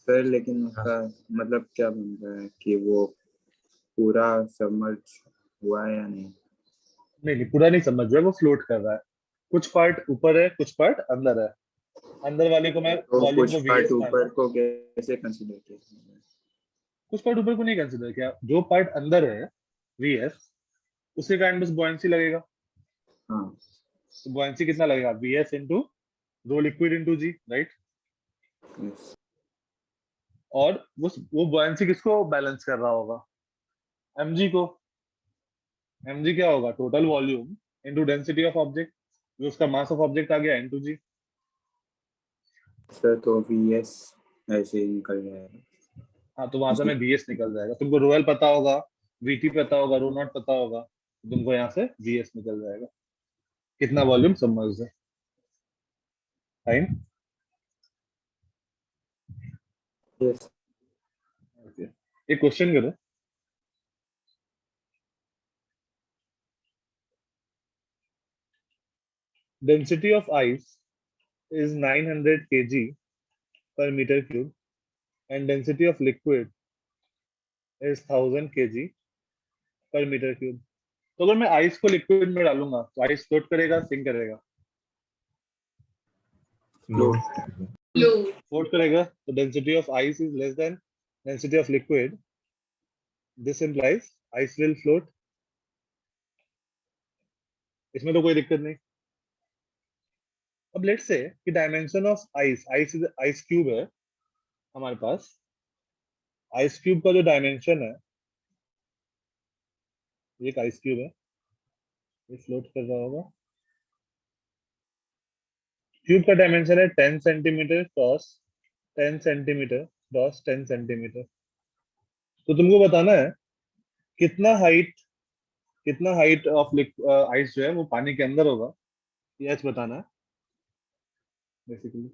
सर लेकिन उसका मतलब क्या बन रहा है कि वो पूरा सबमर्ज हुआ है या नहीं? नहीं, पूरा नहीं समझ रहा है, वो फ्लोट कर रहा है। कुछ पार्ट ऊपर है, कुछ पार्ट अंदर है। अंदर वाले को मैं तो वॉल्यूम कुछ को पार्ट वीएस माना, ऊपर को कैसे कंसीडर किया? कुछ पार्ट ऊपर को नहीं कंसिडर किया। जो पार्ट अंदर है वीएस, उसके कारण बस बुआयंसी लगेगा। हाँ तो बुआयंसी कितना लगेगा? VS into rho liquid into G, right? Yes. और वो बुआयंसी किसको बैलेंस कर रहा होगा? mg को। mg क्या होगा, total volume into density of object, जो उसका मास ऑफ ऑब्जेक्ट आ गया इनटू जी। सर तो Vs ऐसे ही निकल जाएगा। हाँ तो वहां से हमें vs निकल जाएगा। तुमको रो एल पता होगा, vt पता होगा, रो नॉट पता होगा, तो तुमको यहाँ से vs निकल जाएगा, कितना वॉल्यूम सबमर्ज्ड है। फाइन। यस एक क्वेश्चन करो। Density of ice is 900 kg per meter cube and density of liquid is 1000 kg per meter cube। तो अगर मैं आइस को लिक्विड में डालूंगा तो आइस फ्लोट करेगा, सिंक करेगा? फ्लोट। लो फ्लोट करेगा। तो density of ice is less then density of liquid, this implies ice will float. इसमें तो कोई दिक्कत नहीं। अब लेट्स से कि dimension of ice, ice cube है हमारे पास। आइस क्यूब का जो डायमेंशन है, ये एक आइस क्यूब है, ये फ्लोट कर रहा होगा। क्यूब का डायमेंशन है 10 centimetre cross 10 centimetre cross 10 centimetre. तो तुमको बताना है कितना हाइट ऑफ आइस जो है वो पानी के अंदर होगा, ये एच बताना है basically.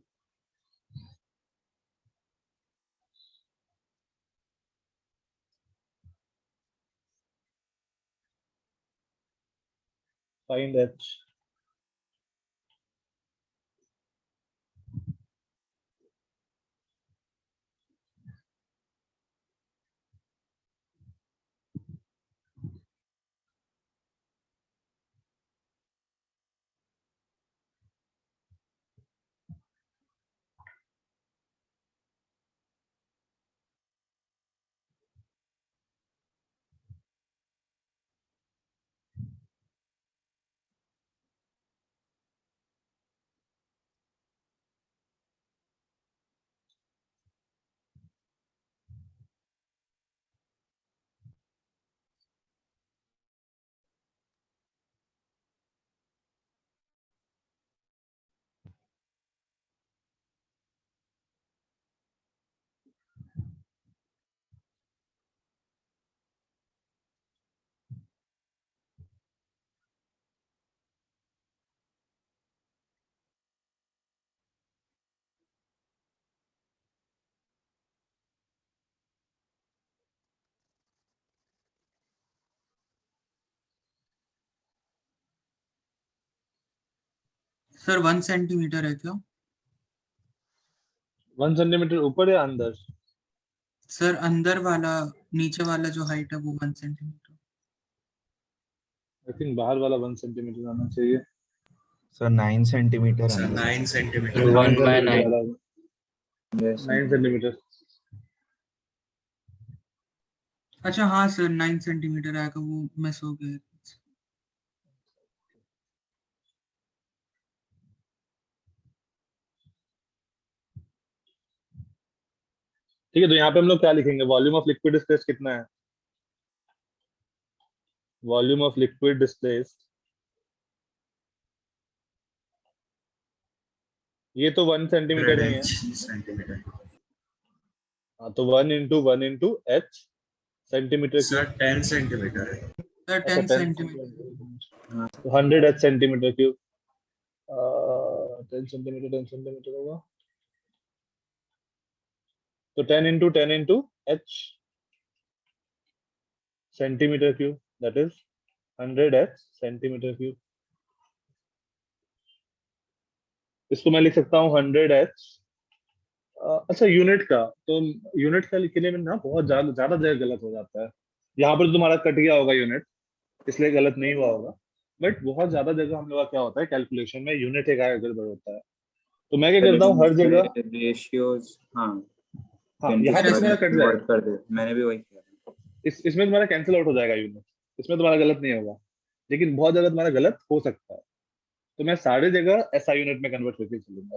Find H. Sir 1 centimetre है क्या? 1 सेंटीमीटर ऊपर या अंदर? सर अंदर वाला, नीचे वाला जो हाइट है वो 1 सेंटीमीटर। आई थिंक बाहर वाला 1 सेंटीमीटर आना चाहिए। सर 9 सेंटीमीटर सर अंदर। 9 सेंटीमीटर 1/9। 9 सेंटीमीटर। अच्छा हाँ सर 9 सेंटीमीटर आएगा, वो मिस हो गया। ठीक है, तो यहाँ पे हम लोग क्या लिखेंगे? वॉल्यूम ऑफ लिक्विड डिस्प्लेस्ड कितना है? वॉल्यूम ऑफ लिक्विड डिस्प्लेस्ड, ये तो 1 सेंटीमीटर ही है। 100 सेंटीमीटर। हाँ तो 1 into H centimetre sir 10 centimetre है। Sir 10 centimetre. तो 100 एच सेंटीमीटर क्यूब। 10 सेंटीमीटर होगा तो 10 into H centimetre cube, that is 100 H centimetre cube. इसको मैं लिख सकता हूँ 100 एच। अच्छा यूनिट का, तो यूनिट का लिखने में ना बहुत ज्यादा जगह गलत हो जाता है। यहाँ पर तो तुम्हारा कट गया होगा यूनिट, इसलिए गलत नहीं हुआ होगा। बट बहुत ज्यादा जगह हम लोग का क्या होता है कैलकुलेशन में, यूनिट एक आगे गड़बड़ होता है। तो मैं क्या करता हूँ हर जगह, रेशियोज। हाँ हाँ यहाँ पर तुम्हारा कट जाएगा, कर दे, मैंने भी वही किया। इसमें तुम्हारा कैंसिल आउट हो जाएगा यूनिट, इसमें तुम्हारा गलत नहीं होगा। लेकिन बहुत जगह तुम्हारा गलत हो सकता है, तो मैं सारी जगह एसआई यूनिट में कन्वर्ट करके चलूंगा।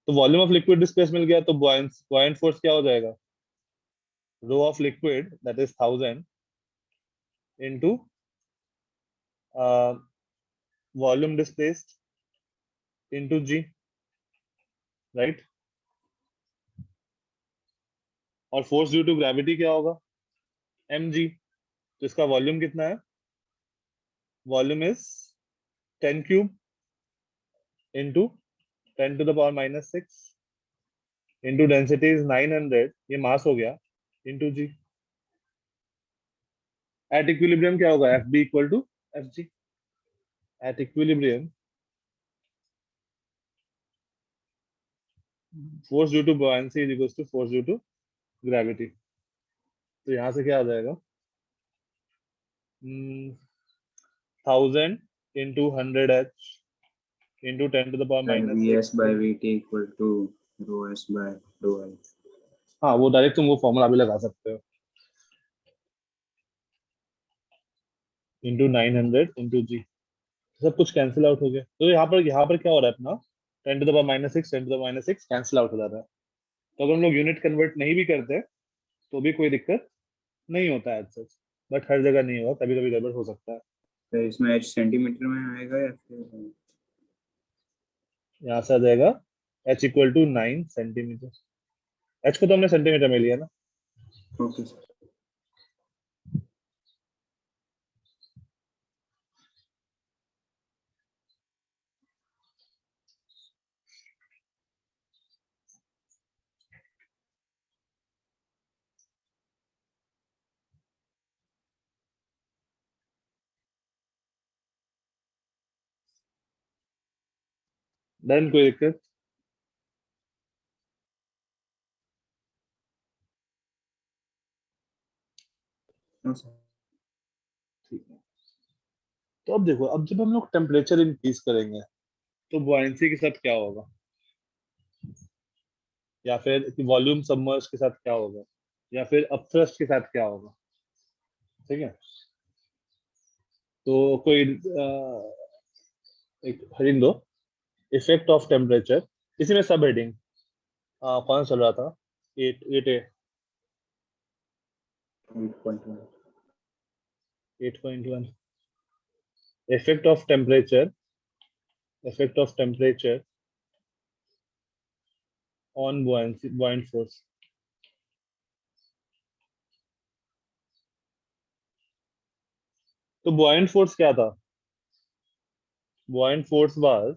तो वॉल्यूम ऑफ लिक्विड डिस्प्लेस मिल गया, तो बॉयंट फोर्स क्या हो जाएगा? Rho of liquid that is 1000 into volume displaced into g, right? और फोर्स ड्यू टू ग्रेविटी क्या होगा? mg. तो इसका वॉल्यूम कितना है? Volume is 10 cube into 10 to the power minus 6 into density is 900, ये मास हो गया, into g. At equilibrium क्या होगा? fb equal to fg. At equilibrium force due to buoyancy is equals to force due to gravity. तो यहाँ से क्या आ जाएगा? 1000 into 100h into 10 to the power Then minus Vs 6. by Vt equal to rho s by rho l. हाँ, वो direct तुम वो फॉर्मूला भी लगा सकते हो, into 900 into g. सब कुछ कैंसिल आउट हो गया. तो यहाँ पर क्या हो रहा है अपना? 10 to the power minus 6 10 to the minus 6 cancel out हो जाता है. तो अगर हम लोग यूनिट कन्वर्ट नहीं भी करते तो भी कोई दिक्कत नहीं होता है सच, बट हर जगह नहीं होगा, कभी कभी गड़बड़ हो सकता है. तो इसमें h सेंटीमीटर में आएगा या फिर यहाँ से आ जाएगा h equal to 9 centimetre. h को तो हमने सेंटीमीटर में लिया ना. Okay sir. डन, कोई दिक्कत? No sir. ठीक है. तो अब देखो, अब जब हम लोग टेम्परेचर इंक्रीज करेंगे तो बुआयंसी के साथ क्या होगा, या फिर वॉल्यूम सबमर्ज के साथ क्या होगा, या फिर अपथ्रस्ट के साथ क्या होगा. ठीक है. तो कोई एक हेडिंग दो, इफेक्ट ऑफ टेम्परेचर. इसी में सब हेडिंग कौन चल रहा था? 8A 8.1. 8.1. effect of temperature on buoyant force. तो buoyant force क्या था? buoyant force was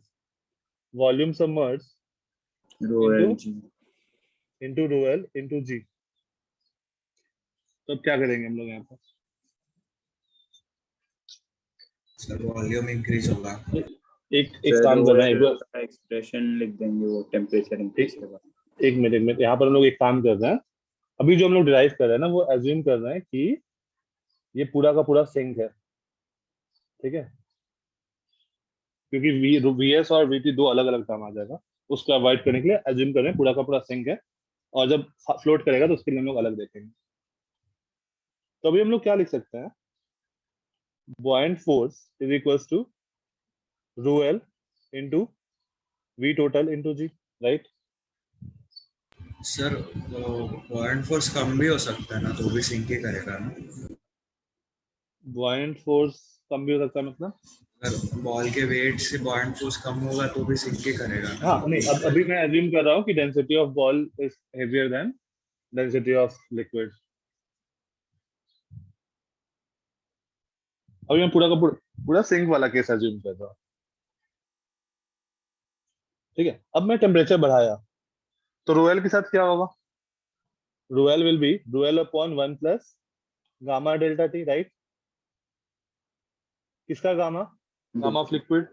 volume submerged Rho l g. into rho l into g. तो अब क्या करेंगे हम लोग यहाँ पर? सर वॉल्यूम इंक्रीज होगा. एक काम कर रहे हैं, एक्सप्रेशन लिख देंगे वो टेम्परेचर इंक्रीज के बाद. एक मिनट यहाँ पर हम लोग एक काम कर रहे हैं. अभी जो हम लोग डिराइव कर रहे हैं ना, वो एज्यूम कर रहे हैं कि ये पूरा का पूरा सिंक है. ठीक है. क्योंकि वीएस और वीटी दो अलग अलग टर्म आ जाएगा, उसको अवॉइड करने के लिए एज्यूम कर रहे हैं पूरा का पूरा सिंक है, और जब फ्लोट करेगा तो उसके लिए हम लोग अलग देखेंगे. तो अभी हम लोग क्या लिख सकते हैं? buoyant force is equals to rho l into v total into g, right? Sir buoyant force कम भी हो सकता है ना, तो भी सिंक ही करेगा ना. buoyant force कम भी हो सकता है मतलब? अगर बॉल के वेट से buoyant force कम होगा तो भी सिंक ही करेगा ना. हाँ नहीं, अब अभी मैं एज्यूम कर रहा हूँ कि density of ball is heavier than density of liquid. अभी मैं पूरा का पूरा सिंक वाला केस एज्यूम कर रहा हूँ. ठीक है. अब मैं टेम्परेचर बढ़ाया तो रो एल के साथ क्या होगा? Rho L will be rho L upon 1 plus gamma delta T, right? किसका gamma? Gamma of liquid.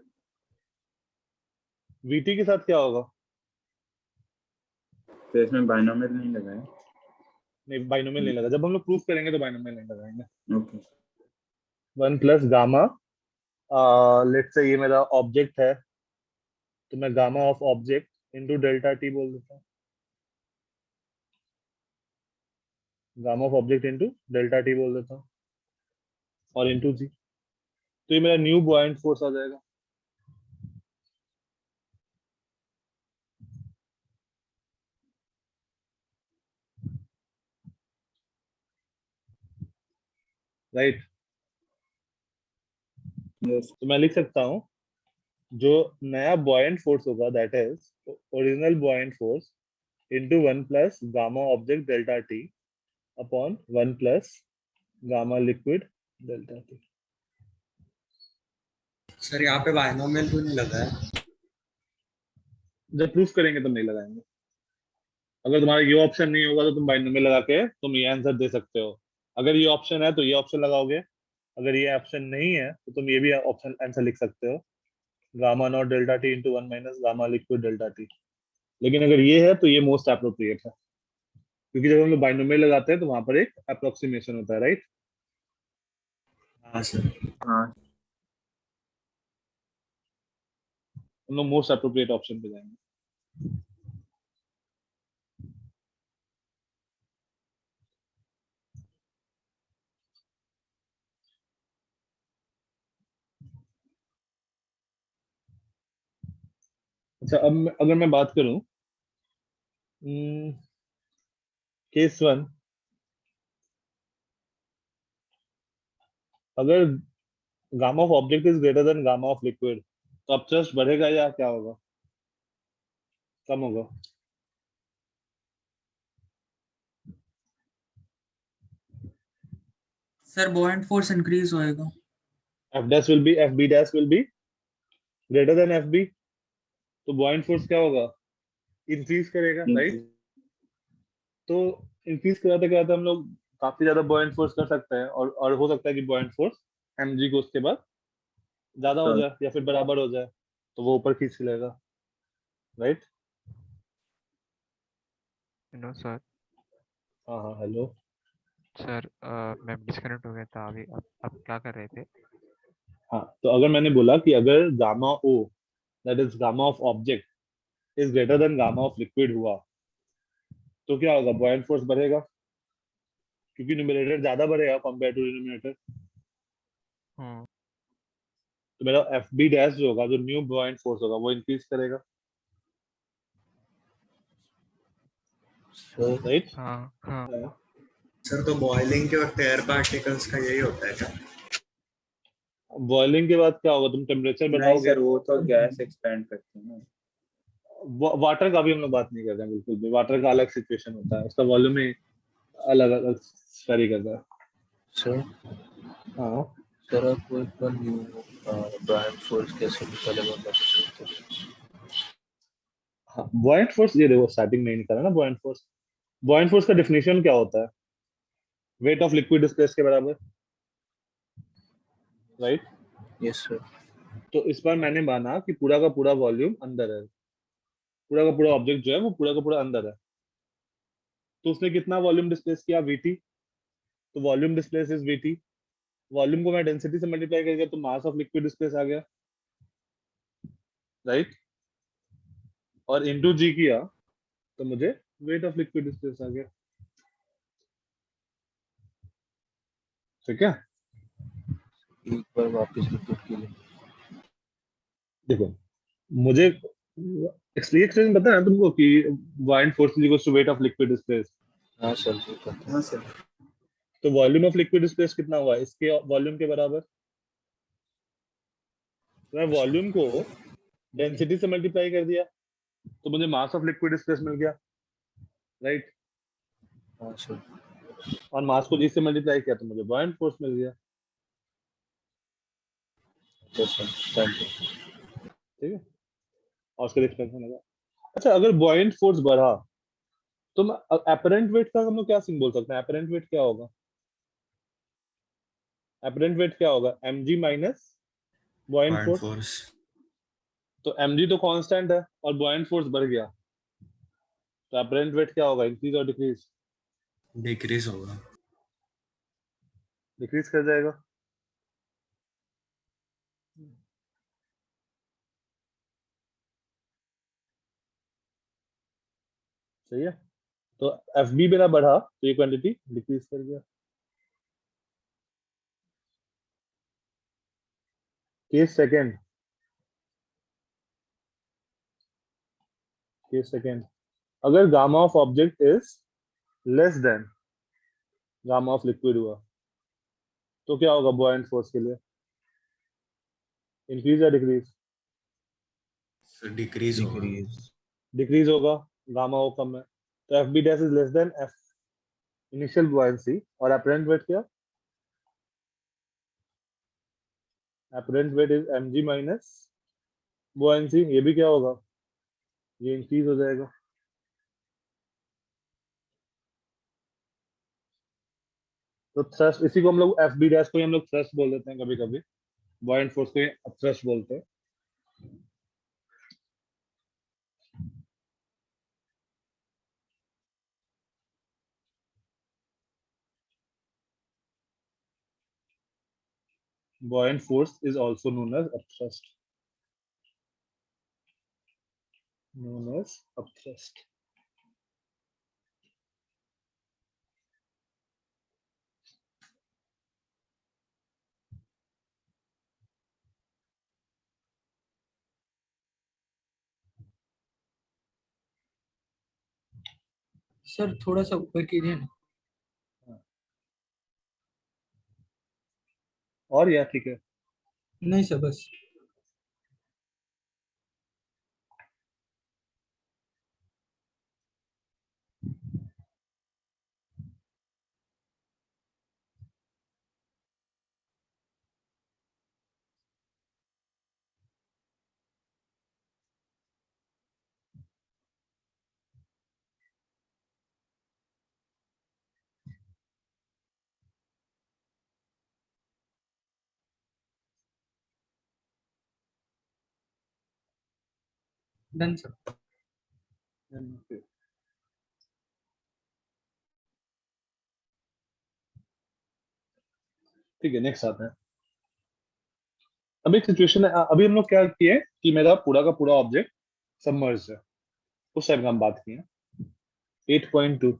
VT के साथ क्या होगा? तो इसमें बाइनोमियल नहीं लगा है. नहीं, बाइनोमियल नहीं लगा. जब हम लोग प्रूफ करेंगे तो बाइनोमियल नहीं लगाएंगे. Okay. 1 plus gamma, let's say ये मेरा ऑब्जेक्ट है, तो मैं gamma of object into delta T बोल देता हूँ. Gamma of object into delta T बोल देता हूँ, और इनटू जी. तो ये मेरा न्यू बुआयंट फोर्स आ जाएगा. राइट? Yes. तो मैं लिख सकता हूँ जो नया बॉयंट फोर्स होगा that is original buoyant force into 1 plus gamma object delta T upon 1 plus gamma liquid delta T. Sir यहाँ पे बायनोमियल क्यों नहीं लगा है? जब प्रूफ करेंगे तब नहीं लगाएंगे। अगर तुम्हारा ये ऑप्शन नहीं होगा तो तुम बाइनोमियल लगा के तुम ये आंसर दे सकते हो। अगर ये ऑप्शन है तो ये ऑप्शन लगाओगे, अगर ये ऑप्शन नहीं है तो तुम ये भी ऑप्शन आंसर लिख सकते हो, gamma not delta T into 1 minus gamma liquid delta T. लेकिन अगर ये है तो ये मोस्ट अप्रोप्रिएट है, क्योंकि जब हम लोग बाइनोमियल लगाते हैं तो वहां पर एक अप्रोक्सीमेशन होता है, राइट? हाँ सर। हाँ हम लोग मोस्ट अप्रोप्रिएट ऑप्शन पे जाएंगे। अच्छा, अब अगर मैं बात करूं केस 1, अगर gamma of object is greater than gamma of liquid तो अपथ्रस्ट बढ़ेगा या क्या होगा? कम होगा? सर बॉयंट फोर्स इंक्रीज होएगा। F dash will be, F B dash will be greater than F B, तो बॉयंट फोर्स क्या होगा? इंक्रीज करेगा, राइट? तो इंक्रीज कराते कराते हम लोग काफी ज्यादा बॉयंट फोर्स कर सकते हैं, और हो सकता है कि बॉयंट फोर्स mg को उसके बाद ज्यादा हो जाए या फिर बराबर हो जाए, तो वो ऊपर खींच लेगा, राइट? No sir. हाँ हाँ, हेलो सर मैं डिस्कनेक्ट हो गया था अभी। अब क्या कर रहे थे? हाँ, तो अगर मैंने बोला कि अगर gamma O that is gamma of object is greater than gamma of liquid हुआ तो क्या होगा? बॉयंट फोर्स बढ़ेगा, क्योंकि न्यूमरेटर ज्यादा बढ़ेगा कंपेयर टू डिनोमिनेटर। हम्म। तो मेरा एफ बी डैश जो होगा, जो न्यू बॉयंट फोर्स होगा, वो इंक्रीज करेगा, राइट? हाँ हाँ। सर तो बॉइलिंग के वक्त एयर पार्टिकल्स का यही होता है क्या? बॉइलिंग के बाद क्या होगा? तुम टेम्परेचर नहीं बढ़ाओगे। सर, वो तो गैस एक्सपेंड करती है ना। वाटर का भी हम लोग बात नहीं कर रहे हैं, बिल्कुल भी। वाटर का अलग सिचुएशन होता है, उसका वॉल्यूम ही अलग अलग वेरी करता है। सर हाँ सर आपको एक बार न्यू बॉयंट फोर्स कैसे निकालेगा बता सकते हैं? हाँ, बॉयंट फोर्स, ये देखो स्टार्टिंग में ही निकाला ना बॉयंट फोर्स। बॉयंट फोर्स का डेफिनेशन क्या होता है? वेट ऑफ लिक्विड स्पेस के बराबर, राइट? Yes sir. तो इस बार मैंने माना कि पूरा का पूरा वॉल्यूम अंदर है, पूरा का पूरा ऑब्जेक्ट जो है वो पूरा का पूरा अंदर है, तो उसने कितना वॉल्यूम डिस्प्लेस किया? वीटी। तो volume displace is VT. Volume को मैं डेंसिटी से मल्टीप्लाई कर दिया तो मास ऑफ लिक्विड डिस्प्लेस आ गया, राइट? और इनटू जी किया तो मुझे वेट ऑफ लिक्विड डिस्प्लेस आ गया, ठीक है? एक बार वापस रिपीट कीजिए। देखो, मुझे एक्सप्लेन पता है तुमको कि buoyant force is equal to weight of liquid displace. हाँ सर वो पता है। हाँ सर। तो वॉल्यूम ऑफ लिक्विड डिस्प्लेस कितना हुआ? इसके वॉल्यूम के बराबर। तो मैं वॉल्यूम को डेंसिटी से मल्टीप्लाई कर दिया तो मुझे मास ऑफ लिक्विड डिस्प्लेस मिल गया, राइट? हाँ सर। और मास को जी से मल्टीप्लाई किया तो मुझे बॉयंट फोर्स मिल गया, यस सर, थैंक यू। ठीक है? और उसका एक्सपेंशन लगा। अच्छा, अगर बॉयंट फोर्स बढ़ा तो अपरेंट वेट का हम लोग क्या सीन बोल सकते हैं? अपरेंट वेट क्या होगा? अपरेंट वेट क्या होगा? mg minus buoyant buoyant force. Force. तो mg तो कांस्टेंट है और बॉयंट फोर्स बढ़ गया, तो अपरेंट वेट क्या होगा? इंक्रीज और डिक्रीज? डिक्रीज होगा। डिक्रीज कर जाएगा। सही है? तो एफ बी मेरा बढ़ा तो ये क्वांटिटी डिक्रीज कर गया। केस सेकंड, केस सेकंड, अगर gamma of object is less then gamma of liquid हुआ तो क्या होगा बॉयंट फोर्स के लिए? इंक्रीज या डिक्रीज? डिक्रीज होगा। डिक्रीज होगा, गामा ओ कम है, तो F B dash is less than F initial buoyancy. और अपरेंट वेट क्या? Apparent weight is M G minus buoyancy. ये भी क्या होगा? ये इंक्रीज हो जाएगा। तो थ्रस्ट, इसी को हम लोग एफ बी डैश को ही हम लोग थ्रस्ट बोल देते हैं कभी कभी, बॉयंट फोर्स को थ्रस्ट बोलते हैं। Buoyant force is also known as upthrust. Known as upthrust. Sir थोड़ा सा ऊपर कीजिए ना। और या ठीक है? नहीं सर बस। Done sir. ठीक है, नेक्स्ट आते हैं। अब एक सिचुएशन है, अभी हम लोग क्या किए कि मेरा पूरा का पूरा ऑब्जेक्ट सबमर्ज है, उस टाइम का हम बात किए 8.2।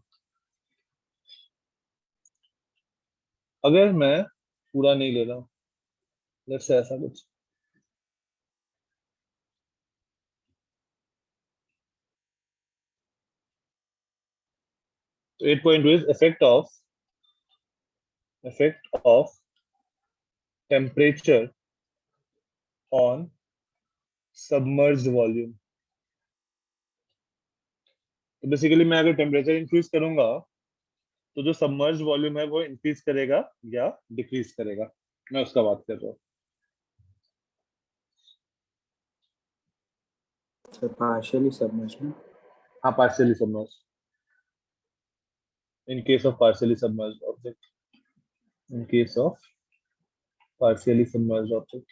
अगर मैं पूरा नहीं ले रहा हूं, लेट्स से ऐसा कुछ, तो 8.2 is effect of temperature on submerged volume। तो बेसिकली मैं अगर टेम्परेचर इंक्रीज करूंगा तो जो सबमर्ज वॉल्यूम है वो इंक्रीज करेगा या डिक्रीज करेगा, मैं उसका बात कर रहा हूँ। So partially submerged, no? हाँ, partially submerge, in case of partially submerged object, in case of partially submerged object।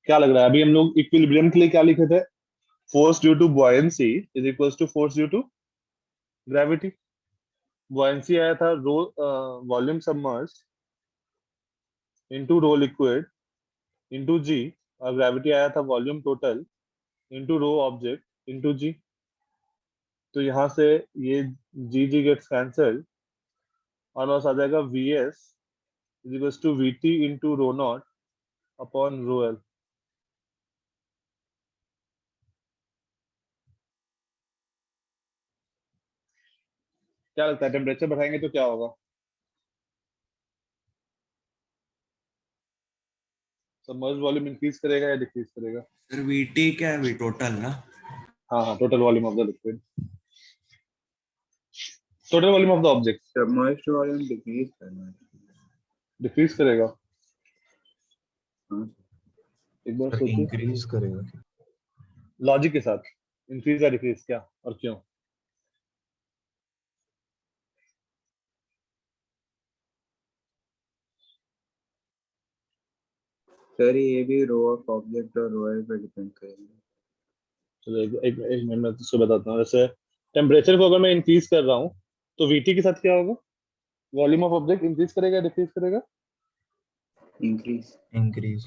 क्या लग रहा है? अभी हम लोग इक्विलिब्रियम के लिए क्या लिखे थे? Force due to buoyancy is equals to force due to gravity. buoyancy आया था rho volume submerged into rho liquid into G, और ग्रेविटी आया था volume total into rho object into G. तो यहाँ से ये जी जी गेट्स कैंसल्ड और बस आ जाएगा V S is equals to V T into rho not upon rho L. क्या लगता है टेम्परेचर बढ़ाएंगे तो क्या होगा? सबमर्ज वॉल्यूम इंक्रीज करेगा या डिक्रीज करेगा? फिर वीटी क्या है? वी टोटल ना? हाँ हाँ, total volume of the liquid, total volume of the object. Submerged volume decrease करना है। डिक्रीज करेगा? हाँ। एक बार सोचिए इंक्रीज करेगा। लॉजिक के साथ, इंक्रीज या डिक्रीज, क्या और क्यों? सर ये भी रो ऑफ ऑब्जेक्ट और रो एल पे डिपेंड करेगा। चलो एक मिनट में उसको बताता हूँ। जैसे टेम्परेचर को अगर मैं इंक्रीज कर रहा हूँ तो वीटी के साथ क्या होगा? वॉल्यूम ऑफ ऑब्जेक्ट इंक्रीज करेगा डिक्रीज करेगा? Increase. Increase.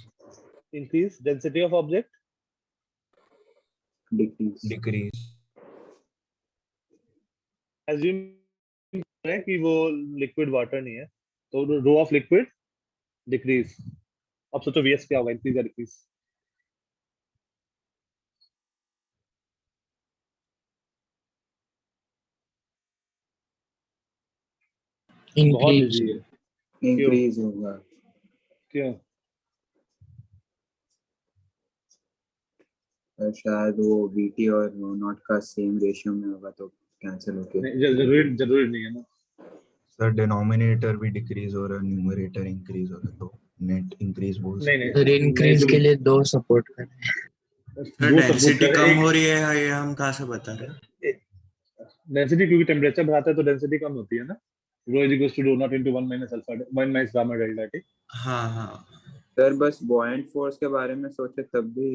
Increase. Density of object? Decrease. Decrease. Assume है कि वो लिक्विड वाटर नहीं है, तो रो ऑफ लिक्विड डिक्रीज। अब सोचो वीएस क्या होगा, इंक्रीज या डिक्रीज? बहुत इंक्रीज इजी है। इंक्रीज होगा। क्यों? और शायद वो VT और रो नॉट का सेम रेशियो में होगा तो कैंसिल होके। नहीं, जरूरी नहीं है ना। सर डिनोमिनेटर भी डिक्रीज हो रहा है, न्यूमरेटर इंक्रीज हो रहा है, तो नेट इंक्रीज बोल नहीं सकते फिर इंक्रीज के लिए 2 सपोर्ट करें। सर दो डेंसिटी सपोर्ट कम एक हो रही है ये हम कहाँ से बता रहे हैं? डेंसिटी, क्योंकि टेम्परेचर बढ़ाता है तो डेंसिटी कम होती है ना। rho is equals to rho naught into 1 minus alpha 1 minus gamma delta t। हाँ हाँ सर बस बॉयंट फोर्स के बारे में सोचे तब भी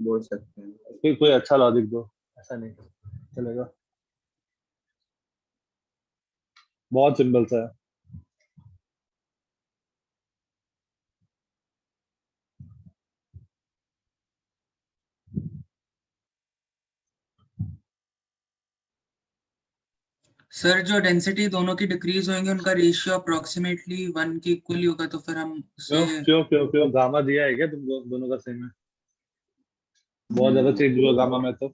बोल सकते हैं। कोई अच्छा लॉजिक दो, ऐसा नहीं चलेगा। बहुत सिंपल सा है। सर जो डेंसिटी दोनों की डिक्रीज होंगे उनका रेशियो अप्रोक्सीमेटली 1 के इक्वल ही होगा, तो फिर हम क्यों उसे क्यों क्यों क्यों गामा दिया है क्या तुमको? दोनों का सेम है। बहुत ज्यादा चेंज हुआ गामा में तो।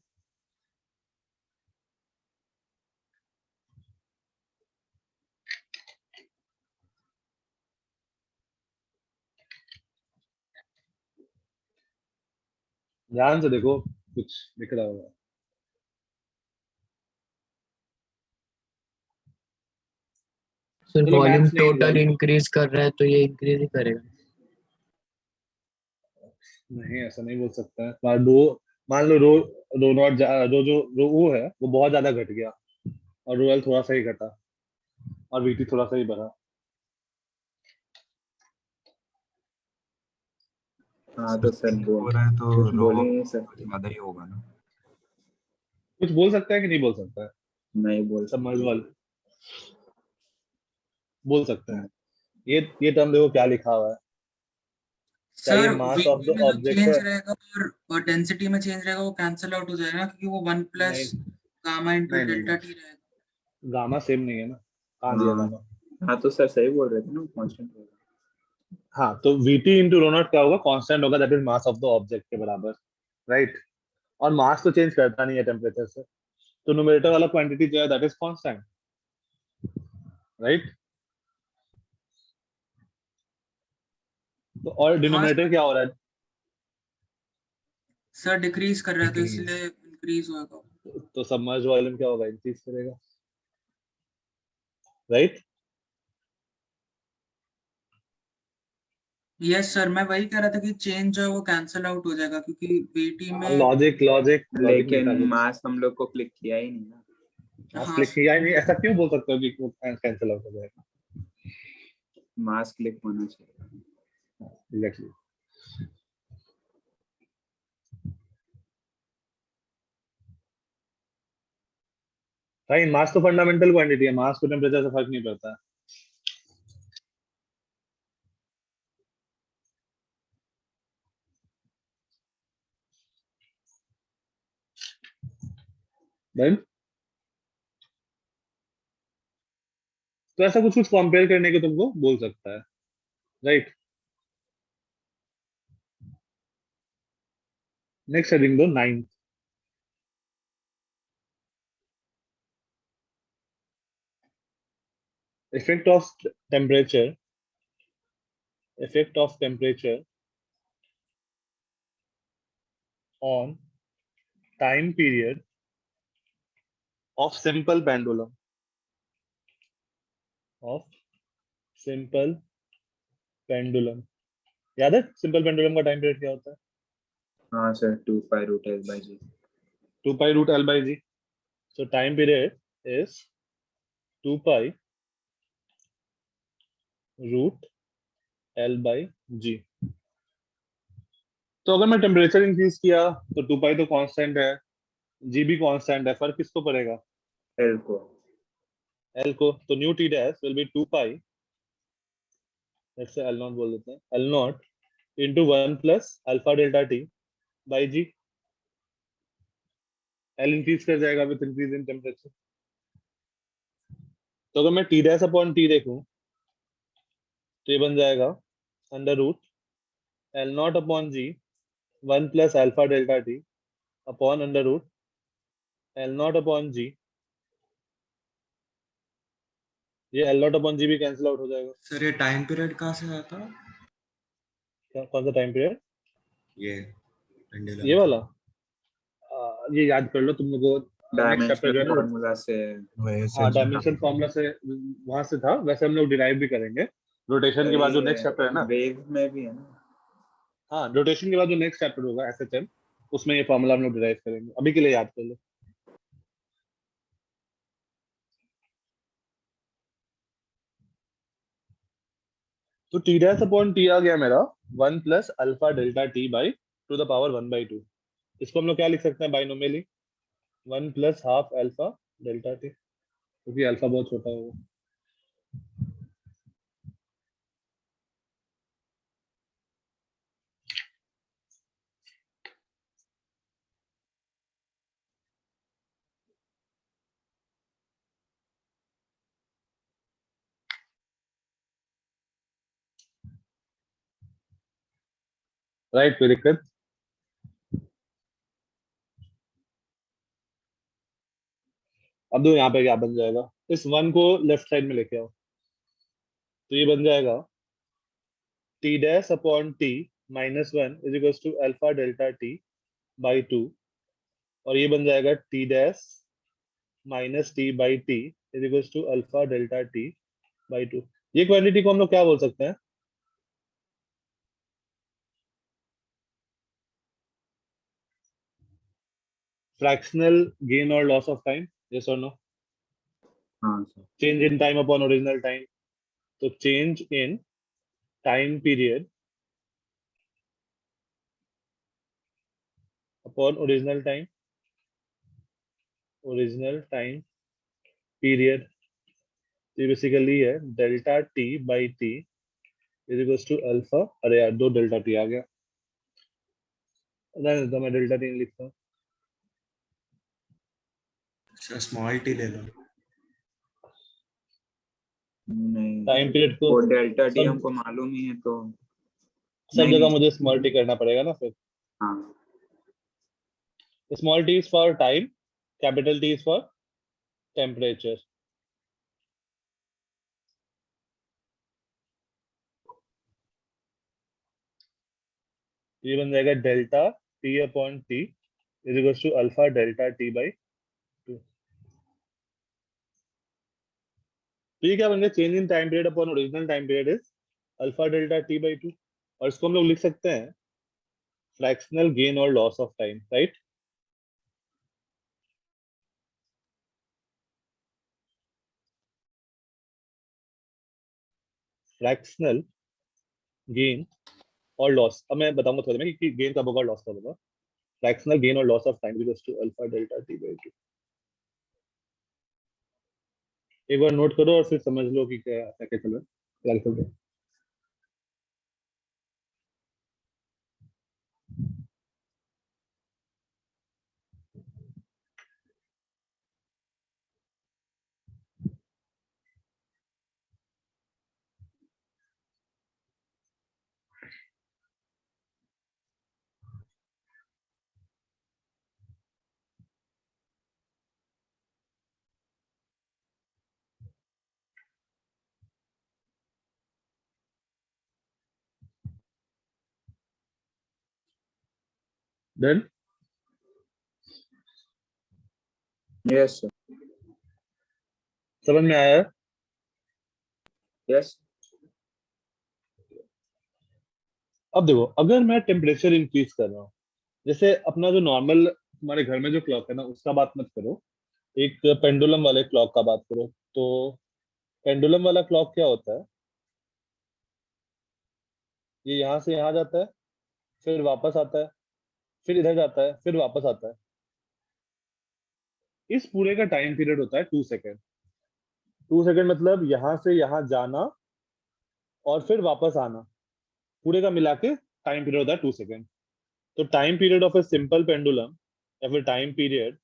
ध्यान से देखो, कुछ दिख रहा होगा। सर चलो वॉल्यूम मैथ्स नहीं टोटल इंक्रीज कर रहा है तो ये इंक्रीज ही करेगा। नहीं, ऐसा नहीं बोल सकता है। मान लो रो रो नॉट रो जो रो वो है वो बहुत ज्यादा घट गया और रो एल थोड़ा सा ही घटा और वीटी थोड़ा सा ही बढ़ा। हाँ तो सर हो रहा है तो कुछ रो बोल ही नहीं सकते। ज्यादा ही होगा ना। कुछ बोल सकता है कि नहीं बोल सकता है? नहीं बोल समझ सकते। वाले बोल सकते हैं। ये टर्म देखो क्या लिखा हुआ है। क्या ये sir mass of VT the में जो ऑब्जेक्ट चेंज है? रहेगा और डेंसिटी में चेंज रहेगा वो कैंसिल आउट हो जाएगा, क्योंकि वो 1 नहीं प्लस गामा इंटू नहीं नहीं, डेल्टा नहीं। टी रहेगा। गामा सेम नहीं है ना। कहाँ दिया हाँ गामा? हाँ तो सर सही बोल रहे थे ना, कांस्टेंट होगा। हाँ, तो वीटी इंटू रो नॉट क्या होगा? कांस्टेंट होगा, that is mass of the object के बराबर, राइट। और मास तो चेंज करता नहीं है टेम्परेचर से, तो न्यूमरेटर वाला क्वांटिटी जो है दैट इज कांस्टेंट, राइट। तो और हाँ डिनोमिनेटर क्या हो रहा है? सर डिक्रीज कर रहा है तो डिक्रीज। इसलिए इंक्रीज होगा। तो सबमर्ज वॉल्यूम क्या होगा? इंक्रीज करेगा, राइट। यस सर, मैं वही कह रहा था कि चेंज जो है वो कैंसिल आउट हो जाएगा, क्योंकि वीटी में लॉजिक लॉजिक लॉजिक नहीं लेकिन था कुछ। मास हम लोग को क्लिक किया ही नहीं ना। मास हाँ क्लिक किया ही नहीं, ऐसा क्यों बोल सकते हो कि कैंसिल आउट हो जाएगा? मास क्लिक होना चाहिए। एग्जैक्टली। भाई मास तो फंडामेंटल क्वांटिटी है, मास को टेम्परेचर से फर्क नहीं पड़ता है। राइट। तो ऐसा कुछ कुछ कंपेयर करने के तुमको बोल सकता है, राइट। नेक्स्ट हेडिंग दो, 9। effect of temperature effect of temperature on time period of simple pendulum of simple pendulum। याद है सिंपल पेंडुलम का टाइम पीरियड क्या होता है? हाँ sir 2π√L/g। 2π√L/g। so time period is 2π√L/g। तो अगर मैं टेम्परेचर इंक्रीज किया तो 2π तो कांस्टेंट है, g भी कांस्टेंट है, फर्क किसको पड़ेगा? L को। L को। तो new t dash will be 2π, let's say L नॉट बोल देते हैं, L नॉट into 1 plus alpha delta t by g। L increase कर जाएगा विद इंक्रीज इन टेम्परेचर। तो अगर मैं t डैश अपॉन t देखूं तो ये बन जाएगा under root L nought upon g 1 plus alpha delta t upon under root L nought upon g ये L नॉट अपॉन जी भी कैंसिल आउट हो जाएगा। सर ये टाइम पीरियड कहाँ से आया था? कौन सा टाइम पीरियड? ये पेंडुलम ये वाला ये याद कर लो तुम लोगों को नेक्स्ट चैप्टर जो डायमेंशनल है ना। फॉर्मूला से हाँ डायमेंशन फॉर्मूला से वहां से था, वैसे हम लोग डिराइव भी करेंगे रोटेशन के बाद जो नेक्स्ट चैप्टर है ना। वेव में भी है ना। हाँ रोटेशन के बाद जो नेक्स्ट चैप्टर होगा SHM, उसमें ये फॉर्मूला हम लोग डिराइव करेंगे, अभी के लिए याद कर लो। तो टी डैश अपॉन टी आ गया मेरा 1 plus alpha delta T by two the power 1/2। इसको हम लोग क्या लिख सकते हैं बाइनोमियली? 1 plus half alpha delta T, क्योंकि अल्फा बहुत छोटा होगा। राइट, कोई दिक्कत? अब दो यहाँ पे क्या बन जाएगा, इस 1 को लेफ्ट साइड में लेके आओ, तो ये बन जाएगा T dash upon T minus 1 is equal to alpha delta T by 2, और ये बन जाएगा T dash minus T by T is equal to alpha delta T by 2। ये क्वांटिटी को हम लोग क्या बोल सकते हैं? फ्रैक्शनल गेन और लॉस ऑफ टाइम, यस और नो? हाँ sir. Change in time upon original time, तो change in time period upon original time period, ये बेसिकली है delta T by T is equal to alpha. अरे यार दो delta T आ गया, नहीं तो मैं डेल्टा टी नहीं लिखता हूँ। सर स्मॉल टी ले लो। नहीं टाइम पीरियड को वो डेल्टा टी सब हमको मालूम ही है तो। सब नहीं जगह नहीं। मुझे स्मॉल टी करना पड़ेगा ना फिर। हाँ small T is for time, capital T is for temperature. ये बन जाएगा delta T upon T is equal to alpha delta T by 2। तो ये क्या बन गया? Change in time period upon original time period is alpha delta T by 2, और इसको हम लोग लिख सकते हैं फ्रैक्शनल गेन और loss of time, right? Fractional gain और लॉस, अब मैं बताऊंगा थोड़ी देर में कि गेन कब होगा और लॉस कब होगा। फ्रैक्शनल गेन और loss of time equals to alpha delta T by 2। एक बार नोट करो और फिर समझ लो कि क्या क्या चल रहा है, क्या चल रहा है। डन? Yes sir. समझ में आया? यस। अब देखो, अगर मैं टेम्परेचर इंक्रीज कर रहा हूँ, जैसे अपना जो नॉर्मल तुम्हारे घर में जो क्लॉक है ना उसका बात मत करो, एक पेंडुलम वाले क्लॉक का बात करो। तो पेंडुलम वाला क्लॉक क्या होता है? ये यहाँ से यहाँ जाता है, फिर वापस आता है, फिर इधर जाता है, फिर वापस आता है। इस पूरे का टाइम पीरियड होता है 2 सेकेंड। 2 सेकेंड मतलब यहाँ से यहाँ जाना और फिर वापस आना, पूरे का मिला के टाइम पीरियड होता है 2 सेकेंड। तो time period of a simple pendulum या फिर time period